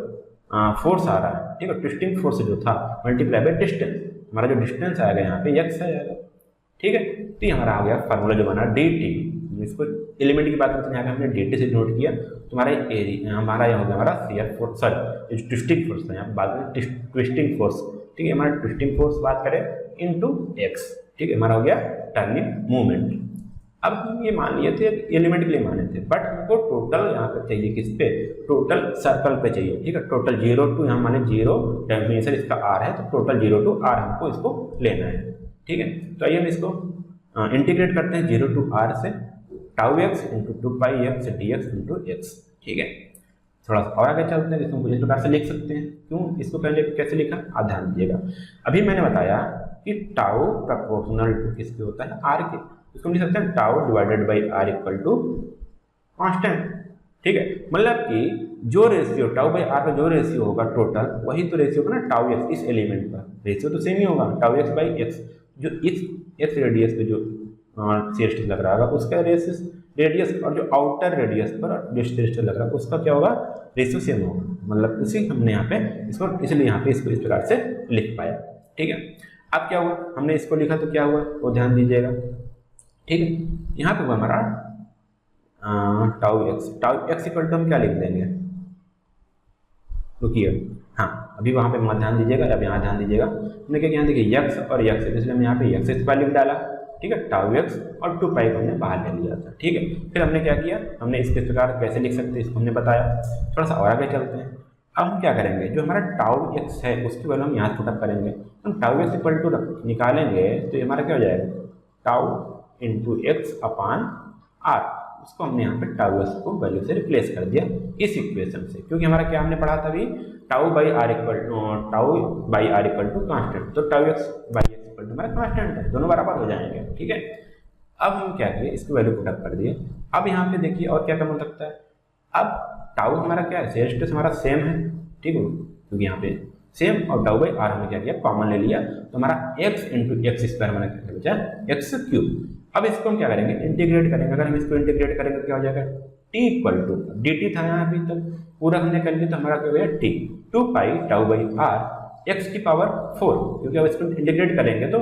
फोर्स आ रहा है, ठीक है, ट्विस्टिंग फोर्स जो था मल्टीप्लाई बाय डिस्टेंस, हमारा जो डिस्टेंस आएगा यहाँ पे x आएगा, ठीक है। तो ये हमारा आ गया फार्मूला जो बना dt, इसको एलिमेंट की बात करते हैं यहाँ पे हमने dt से नोट किया, तो हमारा एरिया हमारा यहाँ हो गया हमारा शियर फोर्स, सॉरी जो ट्विस्टिंग फोर्स था यहाँ पे बात करें ट्विस्टिंग फोर्स, ठीक है, हमारा ट्विस्टिंग फोर्स बात करें इनटू x, ठीक है, हमारा हो गया टर्निंग मोमेंट। अब हम ये मान लिए थे एलिमेंट के लिए माने थे, बट हमको टोटल यहाँ पे चाहिए किस पे, टोटल सर्कल पे चाहिए, ठीक है, टोटल 0 टू यहाँ माने 0 डेफिनेशन इसका r है, तो टोटल 0 टू r हमको इसको लेना है, ठीक है। तो आइए हम इसको इंटीग्रेट करते हैं 0 टू r से tau x into 2πx dx into x, ठीक है। थोड़ा सा और आगे चलते हैं, इसको इस प्रकार से लिख सकते हैं। क्यों इसको पहले कैसे लिखा आप ध्यान दीजिएगा। अभी मैंने बताया कि टाउ प्रोपोर्शनल टू किसके होता है, r के, इसको हम लिख सकते हैं tau divided by r equal to constant, ठीक है। मतलब कि जो रेशियो टाउ बाई r का जो रेशियो होगा टोटल, वही तो रेशियो होगा ना टाउ x, इस एलिमेंट का रेशियो तो सेम ही होगा, टाउ x बाई x, जो इस x रेडियस पे जो सी लग रहा होगा उसका रेडियस और जो आउटर रेडियस पर जो सी लग रहा है उसका क्या होगा, रेशियो सेम होगा, मतलब उसी हमने यहाँ पे इसको, इसलिए यहाँ पे इसको इस प्रकार से लिख पाया, ठीक है। अब क्या हुआ, हमने इसको लिखा तो क्या हुआ वो ध्यान दीजिएगा, ठीक है। यहाँ पे हुआ हमारा टाउ एक्स इक्वल टू हम क्या लिख देंगे, रुकिए, हाँ अभी वहाँ पे मत ध्यान दीजिएगा, अब यहाँ ध्यान दीजिएगा। हमने क्या यहाँ देखिए x और x, इसलिए हम यहाँ पे x स्क्वायर लिख डाला, ठीक है, टाउ x और 2 पाई हमने बाहर ले लिया था, ठीक है। फिर हमने क्या किया, हमने इसके प्रकार कैसे लिख सकते हैं इसको हमने बताया। थोड़ा सा और आगे चलते हैं। अब हम क्या करेंगे, जो हमारा टाउ x है उसकी वैल्यू हम यहाँ पुटअप करेंगे, हम टाउ x इक्वल टू निकालेंगे तो ये हमारा क्या हो जाएगा, tau into X upon R, उसको हमने यहाँ पे टाउ एक्स को वैल्यू से रिप्लेस कर दिया इस इक्वेशन से, क्योंकि हमारा क्या हमने पढ़ा था अभी, tau by R equal to constant, तो tau x by x equal to हमारा कांस्टेंट है, दोनों बराबर हो जाएंगे, ठीक है। अब हम क्या किए, इसकी वैल्यू पुटअप कर दिए। अब यहाँ पे देखिए और क्या कम हो सकता है, अब टाउ हमारा क्या है, शेयर हमारा सेम है, ठीक है, क्योंकि यहाँ पे सेम और टाउ बाई आर हमने क्या किया, कॉमन ले लिया, तो हमारा x इंटू एक्स स्क्वायर मैंने क्या बचा, एक्स क्यूब। अब इसको हम क्या करेंगे, इंटीग्रेट करेंगे। अगर हम इसको इंटीग्रेट करेंगे तो क्या हो जाएगा, t equal to D T था यहाँ अभी तक, पूरा हमने कर लिया तो हमारा क्या हो गया t 2 pi tau by R X की पावर 4, क्योंकि अब इसको इंटीग्रेट करेंगे तो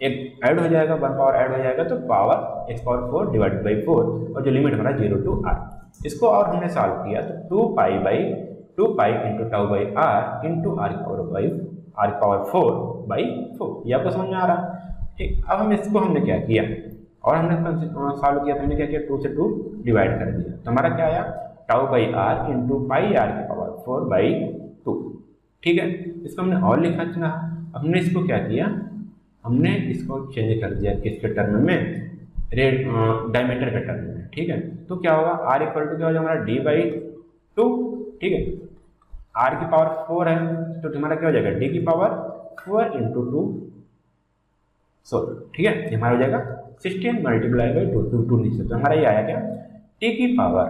एक ऐड हो जाएगा, 1 पावर ऐड हो जाएगा, तो power x power 4 divide by 4, और जो लिमिट हमारा 0 टू r। इसको और हमने सॉल्व किया तो 2 pi into tau by R into R की पावर 4 बाई 4, ये आपको समझ में आ रहा, ठीक। अब हम इसको हमने क्या किया, और हमने सॉल्व किया तो हमने क्या किया, 2 से 2 डिवाइड कर दिया, तो हमारा क्या आया, tau by R into pi R की पावर 4 बाई 2, ठीक है। इसको हमने और लिखा चुना। अब हमने इसको क्या किया, हमने इसको चेंज कर दिया किसके टर्म में, डायमीटर के टर्म में, ठीक है। तो क्या होगा, आर इक्वल टू क्या हो जाएगा हमारा डी बाई 2, ठीक है, आर की पावर 4 है तो तुम्हारा क्या हो जाएगा, डी की पावर 4 इंटू 2, ठीक है, ये हमारा हो जाएगा 16 मल्टीप्लाई बाई 2 नीचे, तो हमारा ये आया क्या, टी की पावर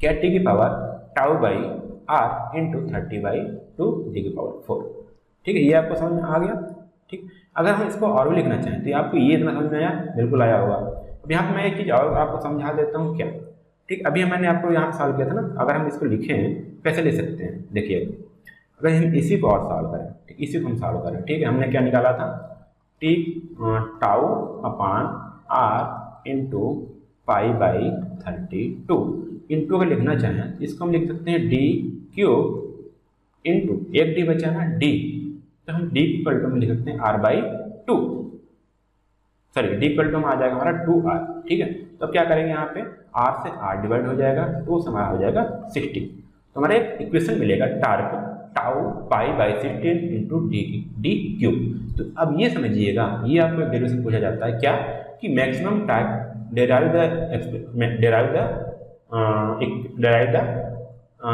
क्या, टी की power tau by R into 30 by 2 D की पावर 4, ठीक है, ये आपको समझ में आ गया, ठीक। अगर हम इसको और भी लिखना चाहें तो आपको ये इतना समझ में आया, बिल्कुल आया होगा। अब यहाँ पर मैं एक चीज़ और आपको समझा देता हूँ क्या, ठीक। अभी मैंने आपको यहाँ पर सॉल्व किया था ना, अगर हम इसको लिखें कैसे ले सकते हैं, देखिए अगर हम इसी को और सॉल्व करें, ठीक, इसी को हम सॉल्व करें, ठीक है, हमने क्या निकाला था, T tau upon R into pi by 32, into अगर लिखना चाहें इसको हम लिख सकते हैं डी क्यूब इंटू एक डी बचा ना डी, तो हम डी इक्वल टू में लिख सकते हैं R by 2, sorry D equal to में आ जाएगा हमारा 2r, ठीक है। तो अब क्या करेंगे, यहाँ पे r से r डिवाइड हो जाएगा, 2 से हमारा हो जाएगा 60, तो हमारा एक इक्वेशन मिलेगा torque tau pi by 16 into D cube. तो अब ये समझिएगा, ये आपको एक डेरिवेशन पूछा जाता है क्या, कि मैक्सिमम टाइम डेराइव द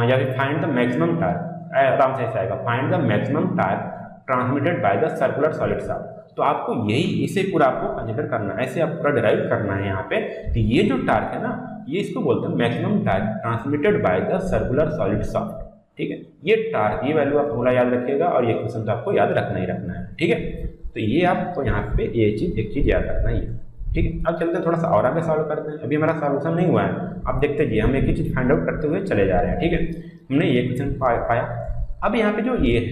या फिर फाइंड द मैक्सिमम टाइम, आराम से ऐसा आएगा, find the maximum time transmitted by the circular solid shaft. तो आपको यही इसे पूरा आपको कंसिडर करना है, ऐसे आप पूरा डिराइव करना है यहाँ पे। तो ये जो टार्क है ना, ये इसको बोलते हैं maximum torque transmitted by the circular solid shaft, ठीक है। ये टार्क, ये वैल्यू आप पूरा याद रखिएगा, और ये क्वेश्चन तो आपको याद रखना ही रखना है, ठीक है। तो ये आपको यहाँ पे ये चीज़ एक चीज़ याद रखना ही है। ठीक है, अब चलते हैं थोड़ा सा और आगे सॉल्व करते हैं। अभी हमारा सॉल्यूशन नहीं हुआ है, अब देखते जाइए, हम एक ही चीज़ फाइंड आउट करते हुए चले जा रहे हैं। ठीक है, हमने ये क्वेश्चन पाया। अब यहाँ पे जो ये है,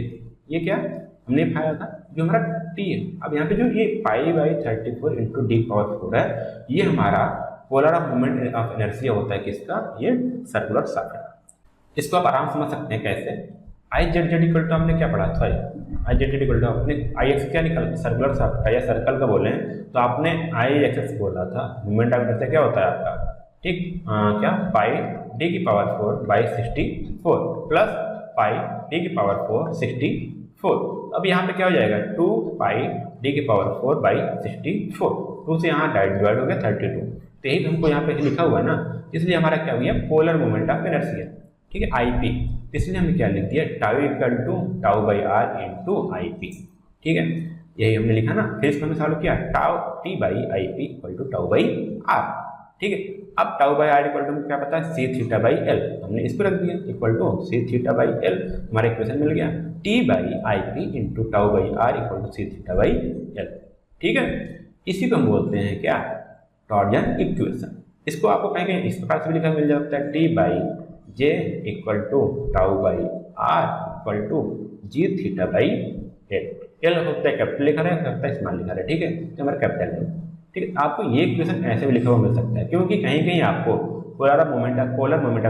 ये क्या हमने पाया था, जो हमारा टी है। अब यहाँ पे जो ये π/34 इंटू d⁴ है, ये हमारा polar of moment of inertia होता है किसका, ये सर्कुलर शाफ्ट। इसको आप आराम समझ सकते हैं कैसे। I Z Z equal to हमने क्या पढ़ा, sorry I Z Z equal to अपने आई एक्स क्या निकल, सर्कुलर शाफ्ट का या सर्कल का बोले तो आपने आई एक्स बोला था, मोमेंट ऑफ इनर्शिया क्या होता है आपका, ठीक क्या πd⁴/64 प्लस πd⁴/64। अब यहाँ पे क्या हो जाएगा 2πd⁴/64, 2 से यहाँ डिवाइड हो गया 32, तो यही हमको यहाँ पे लिखा हुआ है ना, इसलिए हमारा क्या हो गया पोलर मोमेंट ऑफ इनर्शिया। ठीक है, आई पी, इसलिए हमने क्या लिख दिया tau equal to τ/r into I P. ठीक है, यही हमने लिखा ना, फिर इसको हमने सॉल्व किया tau t/IP equal to τ/r। ठीक है, अब τ/r इक्वल टू क्या पता है c⁴/L, हमने इसको रख दिया इक्वल टू c⁴/L, हमारा इक्वेशन मिल गया t/IP into τ/r equal to c⁴/L। ठीक है, इसी को हम बोलते हैं क्या, टॉर्जन इक्वेशन। इसको आपको कहीं इस प्रकार से भी लिखा मिल जाता है t/J equal to τ/r equal to g⁴/L। L होता है कैपिटल लिखा रहा है, होता है स्मॉल लिखा रहा है। ठीक है, तो हमारा कैपिटल है। ठीक है, आपको ये इक्वेशन ऐसे भी लिखा हुआ मिल सकता है, क्योंकि कहीं कहीं आपको पोलर मोमेंट ऑफ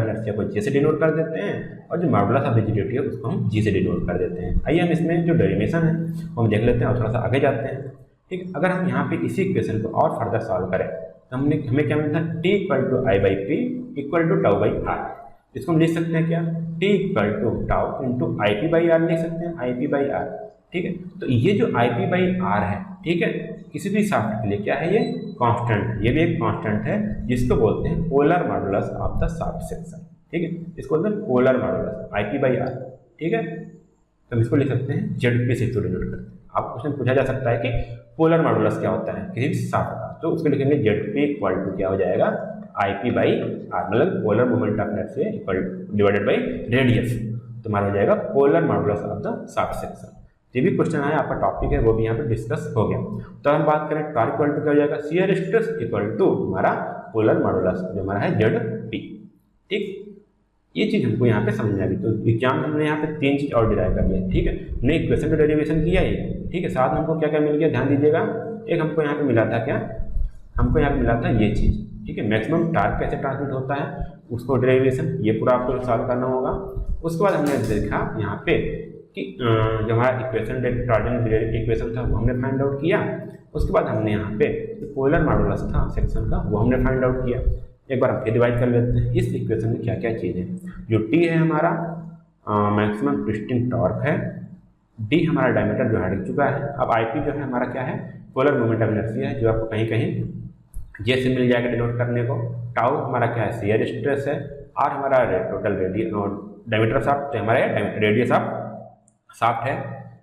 इनर्शिया को J से डिनोट कर देते हैं, और जो मॉडुलस ऑफ रिजिडिटी है उसको हम G से डिनोट कर देते हैं। आइए हम इसमें जो डेरिवेशन है वो हम देख लेते हैं और थोड़ा सा आगे जाते हैं। ठीक है, अगर हम यहाँ पे इसी इक्वेशन को और फर्दर सॉल्व करें तो हमें क्या मिलता है t equal to I/P equal to τ/r। इसको हम लिख सकते हैं क्या, t equal to tau into IP/r लिख सकते हैं, IP/r। ठीक है, तो ये जो IP/r है, ठीक है, किसी भी शाफ्ट के लिए क्या है, ये कांस्टेंट है, ये भी एक कांस्टेंट है जिसको बोलते हैं polar modulus of the shaft section. ठीक है, इसको बोलते हैं पोलर मॉडुलस IP/r। ठीक है, तो हम इसको लिख सकते हैं ZP से डिनोट करते हैं। आपको क्वेश्चन पूछा जा सकता है कि पोलर मॉडुलस क्या होता है किसी भी शाफ्ट का, तो उसको लिखेंगे ZP इक्वल टू क्या हो जाएगा IP/r, मतलब polar moment of inertia equal divided by radius, तो हमारा हो जाएगा polar modulus of the shaft section. ये भी क्वेश्चन है, आपका टॉपिक है, वो भी यहाँ पे डिस्कस हो गया। तो हम बात करें टॉर्क इक्वल टू क्या हो जाएगा, शियर स्ट्रेस इक्वल टू हमारा पोलर मॉडुलस जो हमारा है ZP। ठीक, ये चीज़ हमको यहाँ पे समझना है। तो एग्जाम में हमने यहाँ पे 3 चीज़ और डिराइव कर लिया। ठीक है, हमने इक्वेशन का डेरिवेशन किया ही, ठीक है, साथ में हमको क्या क्या मिल गया, ध्यान दीजिएगा। एक हमको यहाँ पे मिला था क्या, हमको यहाँ पे मिला था ये चीज़। ठीक है, मैक्सिमम टार्क कैसे ट्रांसमिट होता है उसको डेरिवेशन, ये पूरा आपको सॉल्व करना होगा। उसके बाद हमने देखा यहाँ पे कि जो हमारा इक्वेशन टॉर्जन इक्वेशन था वो हमने फाइंड आउट किया। उसके बाद हमने यहाँ पे पोलर मॉडुलस था सेक्शन का, वो हमने फाइंड आउट किया। एक बार हम फिर डिवाइड कर लेते हैं इस इक्वेशन में क्या क्या चीज़ है। जो टी है हमारा मैक्सिमम ट्विस्टिंग टॉर्क है, डी हमारा डायमीटर जो हट चुका है। अब आई पी जो है हमारा क्या है, पोलर मोमेंट ऑफ इनर्शिया है, जो आपको कहीं कहीं जे से मिल जाएगा डिनोट करने को। टाउ हमारा क्या है, शियर स्ट्रेस है। आर हमारा टोटल डायमीटर शाफ्ट, हमारा रेडियस ऑफ शाफ्ट है।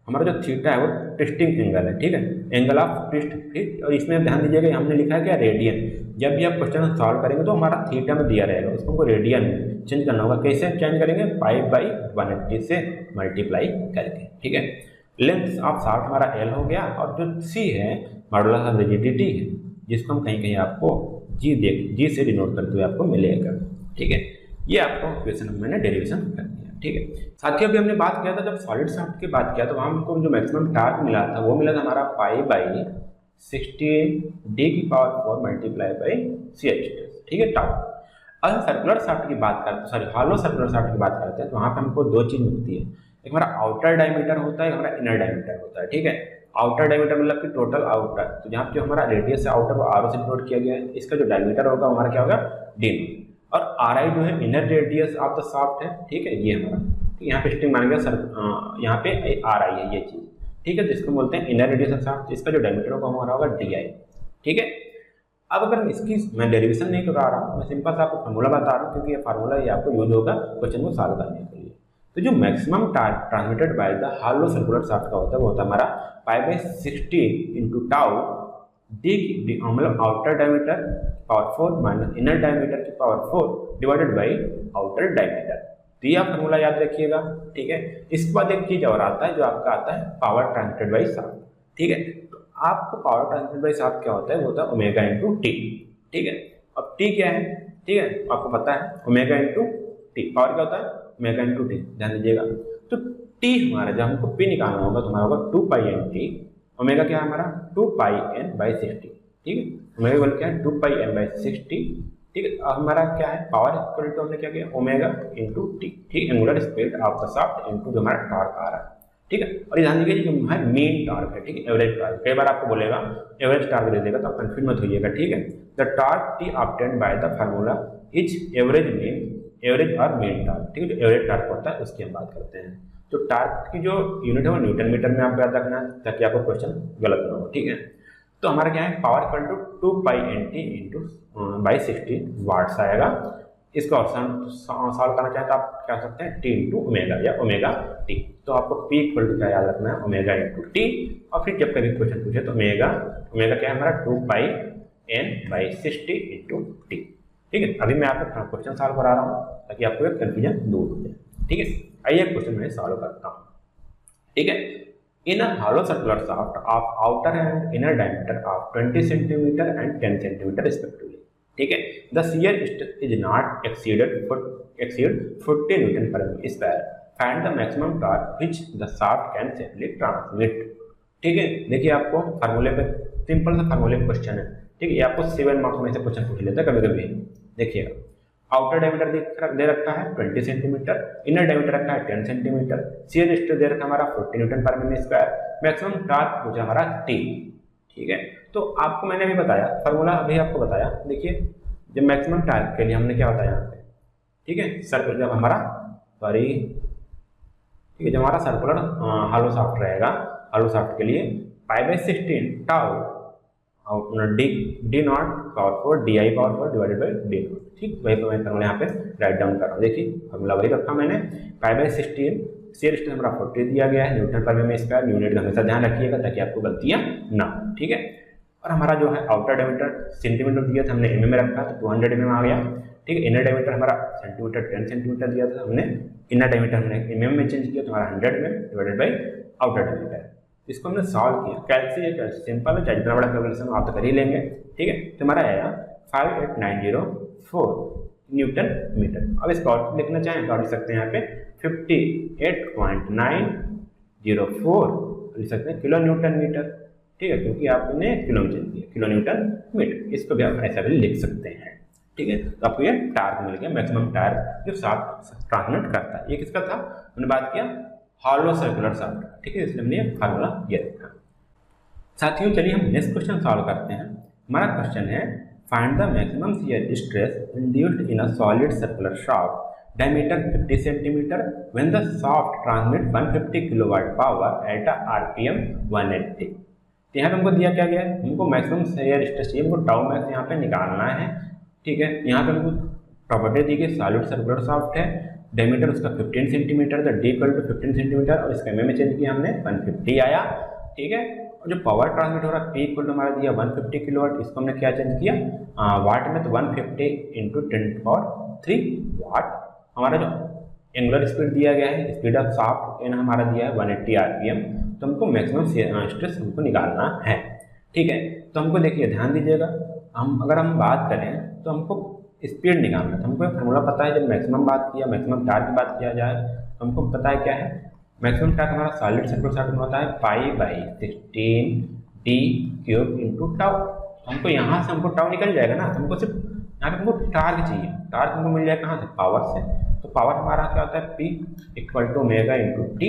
हमारा जो थीटा है वो ट्विस्टिंग एंगल है। ठीक है, एंगल ऑफ ट्विस्ट। ठीक, और इसमें ध्यान दीजिएगा हमने लिखा है क्या, रेडियन। जब भी आप क्वेश्चन सॉल्व करेंगे तो हमारा थीटा में दिया रहेगा, उसको हमको रेडियन चेंज करना होगा। कैसे चेंज करेंगे, π/180 से मल्टीप्लाई करके। ठीक है, लेंथ ऑफ शाफ्ट हमारा L हो गया, और जो C है मॉडुलस ऑफ रिजिडिटी है, जिसको हम कहीं कहीं आपको G से डिनोट करते हुए आपको मिलेगा। ठीक है, ये आपको क्वेश्चन मैंने डेरिवेशन कर दिया। ठीक है, साथ ही अभी हमने बात किया था, जब सॉलिड शाफ्ट की बात किया तो वहाँ हमको जो मैक्सिमम टार्क मिला था वो मिला था हमारा π/60d⁴ मल्टीप्लाई बाई CH। ठीक है, टाउ। अब सर्कुलर शाफ्ट की बात करते हैं, सॉरी हॉलो सर्कुलर शाफ्ट की बात करते हैं, तो वहाँ पे हमको 2 चीज़ मिलती है। एक हमारा आउटर डायमीटर होता है, हमारा इनर डायमीटर होता है। ठीक है, आउटर डायमीटर मतलब कि टोटल आउटर, तो जहाँ पे हमारा रेडियस से आउटर वो आर से डिनोट किया गया है। इसका जो डायमीटर होगा हमारा क्या होगा, डी। और आर आई जो है inner radius of the shaft है। ठीक है, ये हमारा, ठीक, यहाँ पे स्ट्रिंग मान गया सर, यहाँ पे आर आई है ये चीज़। ठीक है, जिसको बोलते हैं इनर रेडियस ऑफ शाफ्ट, इसका जो डायमीटर होगा हमारा होगा डी आई। ठीक है, अब अगर इसकी मैं डेरिवेशन नहीं करा रहा हूँ, मैं सिंपल सा आपको फार्मूला बता रहा हूँ, क्योंकि ये फार्मूला ये आपको यूज होगा क्वेश्चन को सॉल्व करने के लिए। तो जो maximum torque transmitted by the hollow circular shaft का होता है वो होता है हमारा π/60 इंटू टाउ डी, मतलब outer diameter power 4 minus inner diameter की power 4 divided by outer diameter. तो ये आप फॉर्मूला याद रखिएगा। ठीक है, इसके बाद एक चीज़ और आता है जो आपका आता है पावर ट्रांसमिटेड बाई शाफ्ट। ठीक है, तो आपको पावर ट्रांसमिट बाई शाफ्ट क्या होता है, वो होता है ओमेगा इंटू टी। ठीक है, अब टी क्या है, ठीक है, आपको पता है ओमेगा इंटू टी, पावर क्या होता है ओमेगा इंटू टी, ध्यान दीजिएगा। तो टी हमारा जब हमको पी निकालना होगा तो हमारा होगा 2 पाई एन टी, ओमेगा क्या है हमारा 2 पाई एन बाई 60, ठीक है, ओमेगा बोल क्या है 2 पाई एन बाई 60, ठीक है। अब हमारा क्या है पावर इक्वल टू हमने क्या किया ओमेगा इंटू टी, ठीक, angular speed of the shaft into जो हमारा टॉर्क आ रहा है, ठीक है। और ध्यान दीजिए जो है मेन टॉर्क है, ठीक है, एवरेज टॉर्क, कई बार आपको बोलेगा एवरेज टॉर्क दे देगा तो आप कंफ्यूज मत होइएगा, ठीक है। The torque T obtained by the formula is average mean, average और मेन टॉर्क, ठीक है, जो एवरेज टॉर्क होता है उसकी हम बात करते हैं। तो टॉर्क की जो यूनिट है वो न्यूटन मीटर में आपको याद रखना है ताकि आपको क्वेश्चन गलत ना हो, ठीक है। तो हमारा क्या है power equal to 2 pi N T into by 60 watts आएगा। इसका ऑप्शन सॉल्व करना चाहे तो आप क्या कर सकते हैं टी इंटू ओमेगा या ओमेगा टी। तो आपको पी इक्वल टू क्या याद रखना है ओमेगा इंटू टी, और फिर जब कभी क्वेश्चन पूछे तो ओमेगा क्या है हमारा 2 pi N by 60 into T, ठीक है। अभी मैं आपको क्वेश्चन सॉल्व करा रहा हूँ ताकि आपको एक कन्फ्यूजन दूर हो जाए, ठीक है। आइए क्वेश्चन मैं सॉल्व करता हूँ, ठीक है। In a hollow circular shaft of outer and inner diameter of 20 cm and 10 cm respectively, ठीक है, the shear stress is not exceed 40 Newton per square. Find the maximum torque which the shaft can safely transmit, ठीक है। देखिए आपको फार्मूले पे simple सा फार्मूले क्वेश्चन है, ठीक है, ये आपको 7 मार्क्स में से क्वेश्चन पूछ लेता है कभी कभी। देखिएगा आउटर डायमीटर दे रखा है 20 सेंटीमीटर, इनर डायमीटर रखा है 10 सेंटीमीटर, शियर स्ट्रेस दे रखा है हमारा 40 न्यूटन पर मीटर स्क्वायर, मैक्सिमम टॉर्क पूछा हमारा टी, ठीक है। तो आपको मैंने अभी बताया फार्मूला, अभी आपको बताया, देखिए जब मैक्सिमम टॉर्क के लिए हमने क्या बताया यहाँ पे, ठीक है, सर्कुलर जब हमारा सॉरी ठीक है जब हमारा सर्कुलर हॉलो शाफ्ट रहेगा, हॉलो शाफ्ट के लिए पाई by 16 tau D not power 4 D I power 4 divided by D not, ठीक, वही तो मैं फार्मूला यहाँ पे राइट डाउन कर रहा हूँ। देखिए फार्मूला वही रखा मैंने, पाई बाई 16, शियर स्ट्रेस हमारा 40 दिया गया है न्यूटन पर मीटर स्क्वायर, यूनिट का हमेशा ध्यान रखिएगा ताकि आपको गलतियाँ ना, ठीक है। और हमारा जो है आउटर डायमीटर सेंटीमीटर दिया था हमने एमएम में रखा तो 200 mm आ गया, ठीक है। इनर डायमीटर हमारा सेंटीमीटर 10 सेंटीमीटर दिया था हमने, इनर डायमीटर हमने एमएम में चेंज किया तो हमारा 100 mm divided by outer diameter. इसको हमने सॉल्व किया, कैसे सिंपल है, चाहे जितना बड़ा कैलकुलेशन आप तो कर ही लेंगे, ठीक है। तो हमारा आया 58904 न्यूटन मीटर। अब इसका और लिखना चाहें तो आप लिख सकते हैं यहाँ पे 58.904 लिख सकते हैं किलो न्यूटन मीटर, ठीक है, क्योंकि आपने किलो में चेंज किया, किलो न्यूटन मीटर, इसको भी आप ऐसा भी लिख सकते हैं, ठीक है। तो आपको ये टार्क मिल गया, मैक्सिमम टार्क जो शाफ्ट ट्रांसमिट करता है। ये किसका था, हमने बात किया हॉलो सर्कुलर शाफ्ट, ठीक है, इसलिए हमने फार्मूला ये रखा। साथियों चलिए हम नेक्स्ट क्वेश्चन सॉल्व करते हैं। हमारा क्वेश्चन है find the maximum shear stress induced in a solid circular shaft diameter 50 centimetre when the shaft transmit 150 kilowatt power at RPM 180। तो यहाँ पे हमको दिया क्या गया है, हमको मैक्सिमम शियर स्ट्रेस चाहिए, हमको टाउ मैक्स यहाँ पे निकालना है, ठीक है। यहाँ पे हमको प्रॉपर्टी दी गई सॉलिड सर्कुलर शाफ्ट है, डायमीटर उसका 15 सेंटीमीटर था, डी इक्वल टू 15 सेंटीमीटर, और इसका एमएम में चेंज किया हमने 150 आया, ठीक है। और जो पावर ट्रांसमिट हो रहा है पी इक्वल टू हमारा दिया 150 किलोवाट, इसको हमने क्या चेंज किया वाट में, तो 150 इंटू 10⁻³ वाट। हमारा जो एंगुलर स्पीड दिया गया है, स्पीड ऑफ शाफ्ट एन हमारा दिया है 180 आरपीएम, तो हमको मैक्सिमम स्ट्रेस हमको निकालना है, ठीक है। तो हमको देखिए ध्यान दीजिएगा, अगर हम बात करें तो हमको स्पीड निकालना है, तो हमको एक फार्मूला पता है, जब मैक्सिमम बात किया, मैक्सिमम टार्क की बात किया जाए तो हमको पता है क्या है, मैक्सिमम टार्क हमारा सॉलिड सर्कुलर शाफ्ट में होता है पाई by 16 D cube into tau. हमको यहाँ से हमको टाउ निकल जाएगा ना, तो हमको सिर्फ यहाँ पे हमको टार्क चाहिए, टार्क हमको मिल जाएगा कहाँ से, पावर से। तो पावर हमारा क्या होता है P equal to omega into T,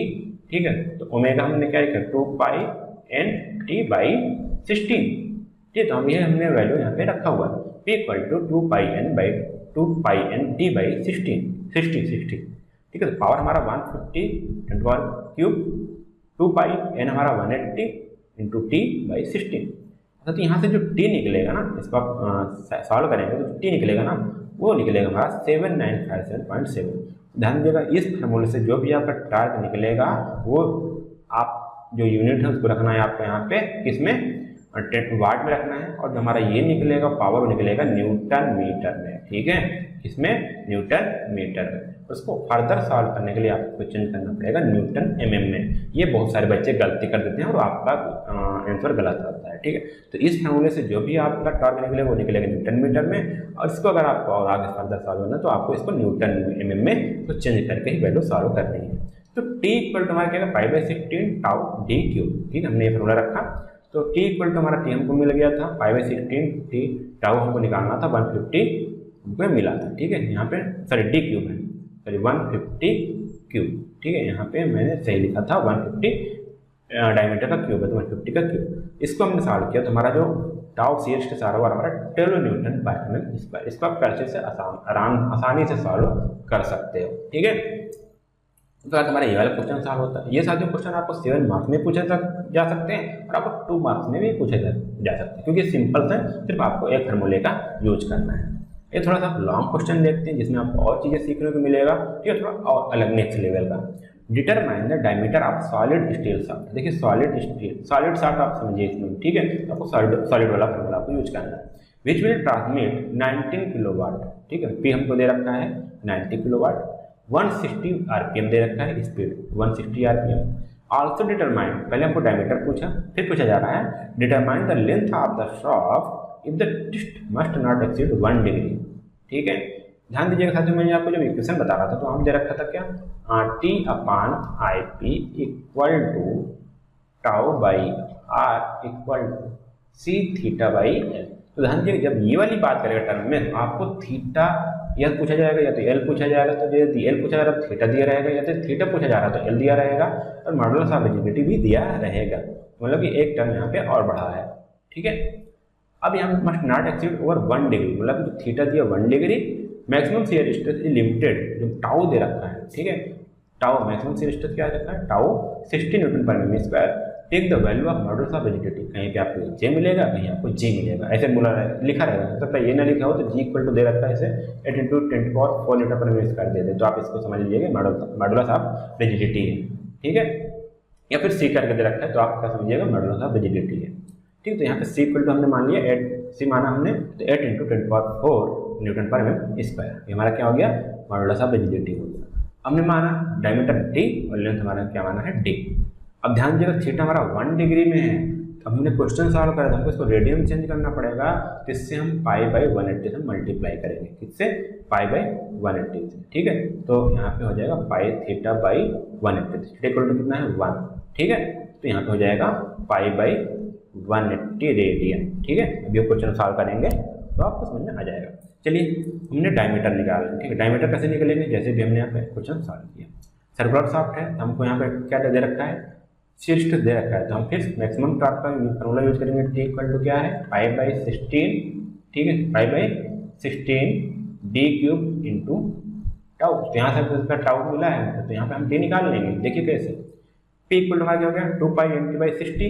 ठीक है। तो ओमेगा हमने क्या लिखा 2 पाई एन टी बाई 16, ठीक है। तो हम ये हमने वैल्यू यहाँ पे रखा हुआ है, P equal to 2 pi N T by 60, ठीक है। तो पावर हमारा 150 × 2 पाई एन हमारा 180 इंटू टी बाई 16। तो यहाँ से जो टी निकलेगा ना, इसको आप सॉल्व करेंगे तो टी निकलेगा ना, वो निकलेगा हमारा 7957.7। ध्यान दीजिएगा इस फार्मूले से जो भी आपका टार्क निकलेगा वो आप जो यूनिट है उसको रखना है आपको यहाँ पे किसमें, वाट में रखना है, और जो हमारा ये निकलेगा पावर वो निकलेगा न्यूटन मीटर में, ठीक है, किसमें, न्यूटन मीटर में। और उसको फर्दर सॉल्व करने के लिए आपको चेंज करना पड़ेगा न्यूटन mm में। ये बहुत सारे बच्चे गलती कर देते हैं और आपका आंसर गलत आता है, ठीक है। तो इस फॉर्मूले से जो भी आपका टॉर्क निकलेगा वो निकलेगा न्यूटन मीटर में, और इसको अगर आपको और आगे फर्दर सॉल्व करना तो आपको इसको न्यूटन mm में तो चेंज करके ही वैल्यू सॉल्व करनी है। तो t इक्वल टू हमारा क्या है, पाई बाई 16 टाउ डी क्यूब, ठीक है। हमने ये फॉर्मूला रखा, तो t इक्वल टू हमारा t हमको मिल गया था पाई बाई 16 t, टाउ हमको निकालना था 150 हमको मिला था, ठीक है। यहाँ पे सॉरी डी क्यूब है, सॉरी 150 क्यूब, ठीक है। यहाँ पे मैंने सही लिखा था 150 डायमीटर का क्यूब है तो 150 का क्यूब। इसको हमने सॉल्व किया तो हमारा जो टाउ सी एच के सारा बार हमारा 12 न्यूटन पर mm स्क्वायर। इसको आप कैसे से आसानी से सॉल्व कर सकते हो, ठीक है। तो हमारा ये वाला क्वेश्चन सॉल्व होता है। ये सारे क्वेश्चन आपको 7 मार्क्स में पूछे जा सकते हैं और आपको 2 मार्क्स में भी पूछे जा सकते हैं, क्योंकि सिंपल है, सिर्फ आपको एक फार्मूले का यूज करना है। ये थोड़ा सा लॉन्ग क्वेश्चन देखते हैं जिसमें आपको और चीज़ें सीखने को मिलेगा, ठीक है, थोड़ा और अलग नेक्स्ट लेवल का। Determine the diameter of solid steel shaft. देखिए सॉलिड शाफ्ट आप समझिए इसमें, ठीक है। आपको सॉलिड वाला फॉर्मूला आपको यूज करना है। विच विल ट्रांसमिट 19 किलोवाट, ठीक है। पी हमको दे रखा है 90 किलोवाट, 160 आरपीएम दे रखा है, स्पीड 160 आरपीएम। ऑल्सो डिटरमाइन, पहले हमको डायमीटर पूछा, फिर पूछा जा रहा है determine the length of the shaft if the twist must not exceed 1 degree, ठीक है। ध्यान दीजिएगा साथियों, मैंने आपको जब इक्वेशन बता रहा था तो हम दे रखा था क्या, T upon I P equal to tau by R equal to C theta by L. तो ध्यान दीजिए जब ये वाली बात करेगा टर्म में तो आपको थीटा या पूछा जाएगा या तो एल पूछा जाएगा, तो यदि एल पूछा जा रहा है तो थीटा दिया रहेगा, या तो थीटा पूछा जा रहा है तो एल दिया रहेगा, और मॉडुलस ऑफ रिजिडिटी भी दिया रहेगा। मतलब कि एक टर्म यहाँ पे और बढ़ा है, ठीक है। अब यहाँ must not exceed over 1 degree, मतलब जो थीटा दिया 1 degree, maximum shear stress is limited, जो टाउ दे रखा है, ठीक है। टाउ मैक्सिमम शियर स्ट्रेस क्या रखा है, tau 60 newton per mm square. Take the value of modulus of rigidity, कहीं पे आपको जे मिलेगा, कहीं आपको जी मिलेगा, ऐसे बोला लिखा रहेगा। हो सकता है ये ना लिखा हो तो जी इक्वल टू दे रखा है इसे 8 × 10⁴ न्यूटन पर mm स्क्वायर दे दे, तो आप इसको समझ लीजिएगा मॉडुलस ऑफ रिजिडिटी है, ठीक है। या फिर सी करके दे रखा है तो आप क्या समझिएगा, मॉडुलस ऑफ रिजिडिटी है, ठीक। तो यहाँ पे सी इक्वल टू हमने मान लिया 8, सी माना हमने तो 8 × 10⁴ न्यूटन पर mm स्क्वायर। ये हमारा क्या हो गया, मॉडुलस ऑफ रिजिडिटी हो गया। हमने माना डायमीटर टी और लेंथ हमारा क्या माना है डी। अब ध्यान दीजिएगा थीटा हमारा 1 डिग्री में है, तो हमने क्वेश्चन सॉल्व करा था, हमको इसको रेडियन चेंज करना पड़ेगा, तो इससे हम पाई बाई 180 से मल्टीप्लाई करेंगे, किससे, पाई बाई 180 से, ठीक है। तो यहाँ पे हो जाएगा pi theta by 180, theta equal to कितना है 1, ठीक है। तो यहाँ पे हो जाएगा पाई बाई 180 रेडियन, ठीक है। अब ये क्वेश्चन सॉल्व करेंगे तो आपको समझ में आ जाएगा। चलिए हमने डायमीटर निकाला, ठीक है। डायमीटर कैसे निकलेंगे, जैसे भी हमने यहाँ पे क्वेश्चन सॉल्व किया। सर्कुलर शाफ्ट है, हमको यहाँ पे क्या दे रखा है, शियर स्ट्रेस दे रखा है, तो हम फिर मैक्सिमम टॉर्क का फॉर्मूला यूज करेंगे। टी इक्वल टू क्या है, पाई बाई 16, ठीक है, पाई by 16 D cube into tau. तो यहाँ से इसका टाउ मिला है तो यहाँ पे हम टी निकाल लेंगे। देखिए कैसे, पी इक्वल टू हमारा क्या हो गया 2 पाई एम टी बाई 60,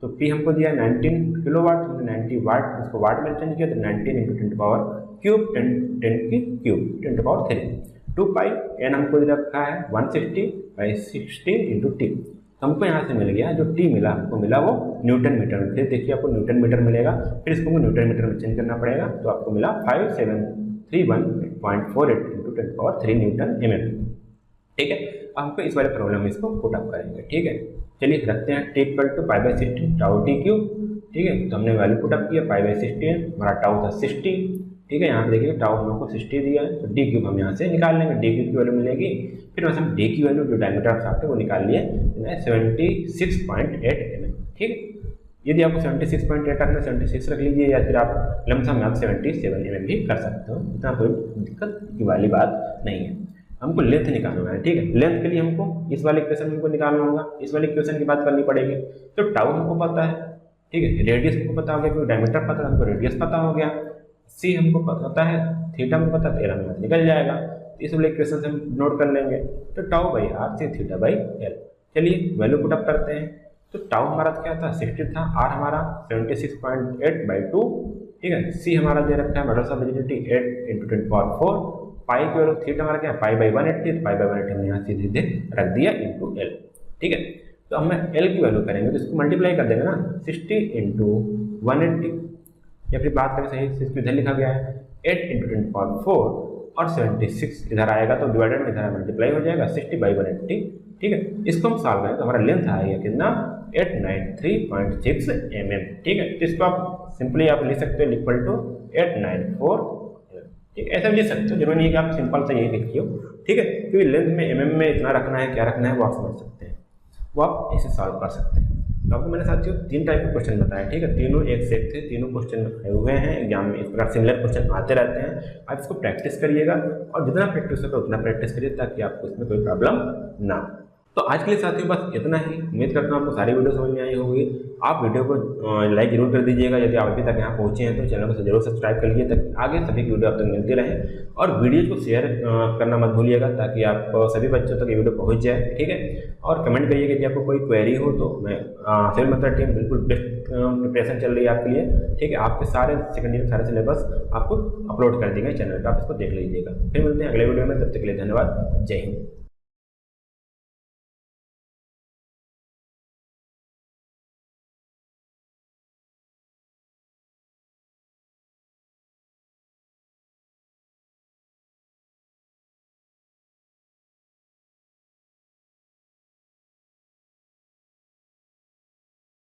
तो पी हमको दिया 19 किलोवाट, हमने 90 वाट उसको वाट में चेंज किया, तो 19 × 10 पावर क्यूब 10 की क्यूब 10⁻3। 2 पाई एन हमको दे रखा है 160 बाई 60 इंटू टी। हमको यहाँ से मिल गया जो टी मिला, हमको मिला वो न्यूटन मीटर में। फिर देखिए आपको न्यूटन मीटर मिलेगा, फिर इसको न्यूटन मीटर में चेंज करना पड़ेगा, तो आपको मिला 5731.48 × 10⁻3 न्यूटन mm, ठीक है। हमको इस वाले प्रॉब्लम में इसको पुट अप करेंगे, ठीक है। चलिए रखते हैं T equal to pi by 16 tau T cube, ठीक है। तो हमने वैल्यू पुट अप किया, पाई बाई 16 हमारा टाउ था 60, ठीक है। यहाँ पे देखिए टाउ हम लोग को 60 दिया है, तो डी क्यूब हम यहाँ से निकाल लेंगे, डी क्यूब की वैल्यू मिलेगी। फिर वैसे हम डी की वैल्यू जो डायमीटर ऑफ शाफ्ट है वो निकाल लिए 76.8 mm, ठीक है। यदि आपको 76.8 रखना 76 रख लीजिए, या फिर आप लमसम में आप 77 mm भी कर सकते हो, इतना कोई दिक्कत की वाली बात नहीं है। हमको लेंथ निकालना है, ठीक है। लेंथ के लिए हमको इस वाले इक्वेशन हमको निकालना होगा, इस वाले इक्वेशन की बात करनी पड़ेगी। तो टाउ हमको पता है, ठीक है, रेडियस हमको पता हो गया, क्योंकि डायमीटर पता है, हमको रेडियस पता हो गया, सी हमको पता है, थीटा हमको पता है, तो निकल जाएगा। इस वाले इक्वेशन से हम नोट कर लेंगे, तो tau by R C theta by L. चलिए वैल्यू पुट अप करते हैं, तो टाउ हमारा क्या था 60 था, आर हमारा 76.8/2, ठीक है। सी हमारा दे रखा है मॉडुलस ऑफ रिजिडिटी 8 × 10⁴, पाई की वैल्यू थीटा हमारा क्या है पाई बाई 180, तो पाई बाई 180 हमने यहाँ सीधे रख दिया इंटू एल, ठीक है। तो हम एल की वैल्यू करेंगे तो इसको मल्टीप्लाई कर देंगे ना, 60 × 180, या फिर बात करें सही से इसको इधर लिखा गया है 8 × 10⁴, और 76 इधर आएगा तो डिवाइडेड में इधर मल्टीप्लाई हो जाएगा 60/180। ठीक है, इसको हम सॉल्व करें तो हमारा लेंथ आएगा कितना 893.6 mm। ठीक है, तो इसको आप सिंपली आप लिख सकते हो इक्वल टू 894। ठीक है, ऐसा भी लिख सकते हो, जरूरी नहीं है कि आप सिंपल से यही लिखिए। ठीक है, क्योंकि लेंथ में mm में इतना रखना है, क्या रखना है वो आप समझ सकते हैं, वो आप ऐसे सॉल्व कर सकते हैं। तो आपको मैंने साथियों 3 टाइप के क्वेश्चन बताया। ठीक है, तीनों एक से एक थे, तीनों क्वेश्चन आए हुए हैं एग्जाम में, इस प्रकार सिमिलर क्वेश्चन आते रहते हैं। आप इसको प्रैक्टिस करिएगा और जितना प्रैक्टिस होगा उतना प्रैक्टिस करिए ताकि आपको इसमें कोई प्रॉब्लम ना हो। तो आज के लिए साथियों बस इतना ही। उम्मीद करता हूँ आपको सारी वीडियो समझ में आई होगी। आप वीडियो को लाइक जरूर कर दीजिएगा, यदि आप अभी तक यहाँ पहुँचे हैं तो चैनल को जरूर सब्सक्राइब कर लीजिए ताकि आगे सभी की वीडियो आप तक मिलती रहे। और वीडियो को शेयर करना मत भूलिएगा ताकि आप सभी बच्चों तक ये वीडियो पहुँच जाए। ठीक है, और कमेंट करिएगा यदि आपको कोई क्वेरी हो तो मैं सिविल मेथड टीम बिल्कुल बेस्ट प्रिपरेशन चल रही है आपके लिए। ठीक है, आपके सारे सेकेंड ईयर सारे सिलेबस आपको अपलोड कर देंगे चैनल पर, आप इसको देख लीजिएगा। फिर मिलते हैं अगले वीडियो में, तब तक के लिए धन्यवाद। जय हिंद।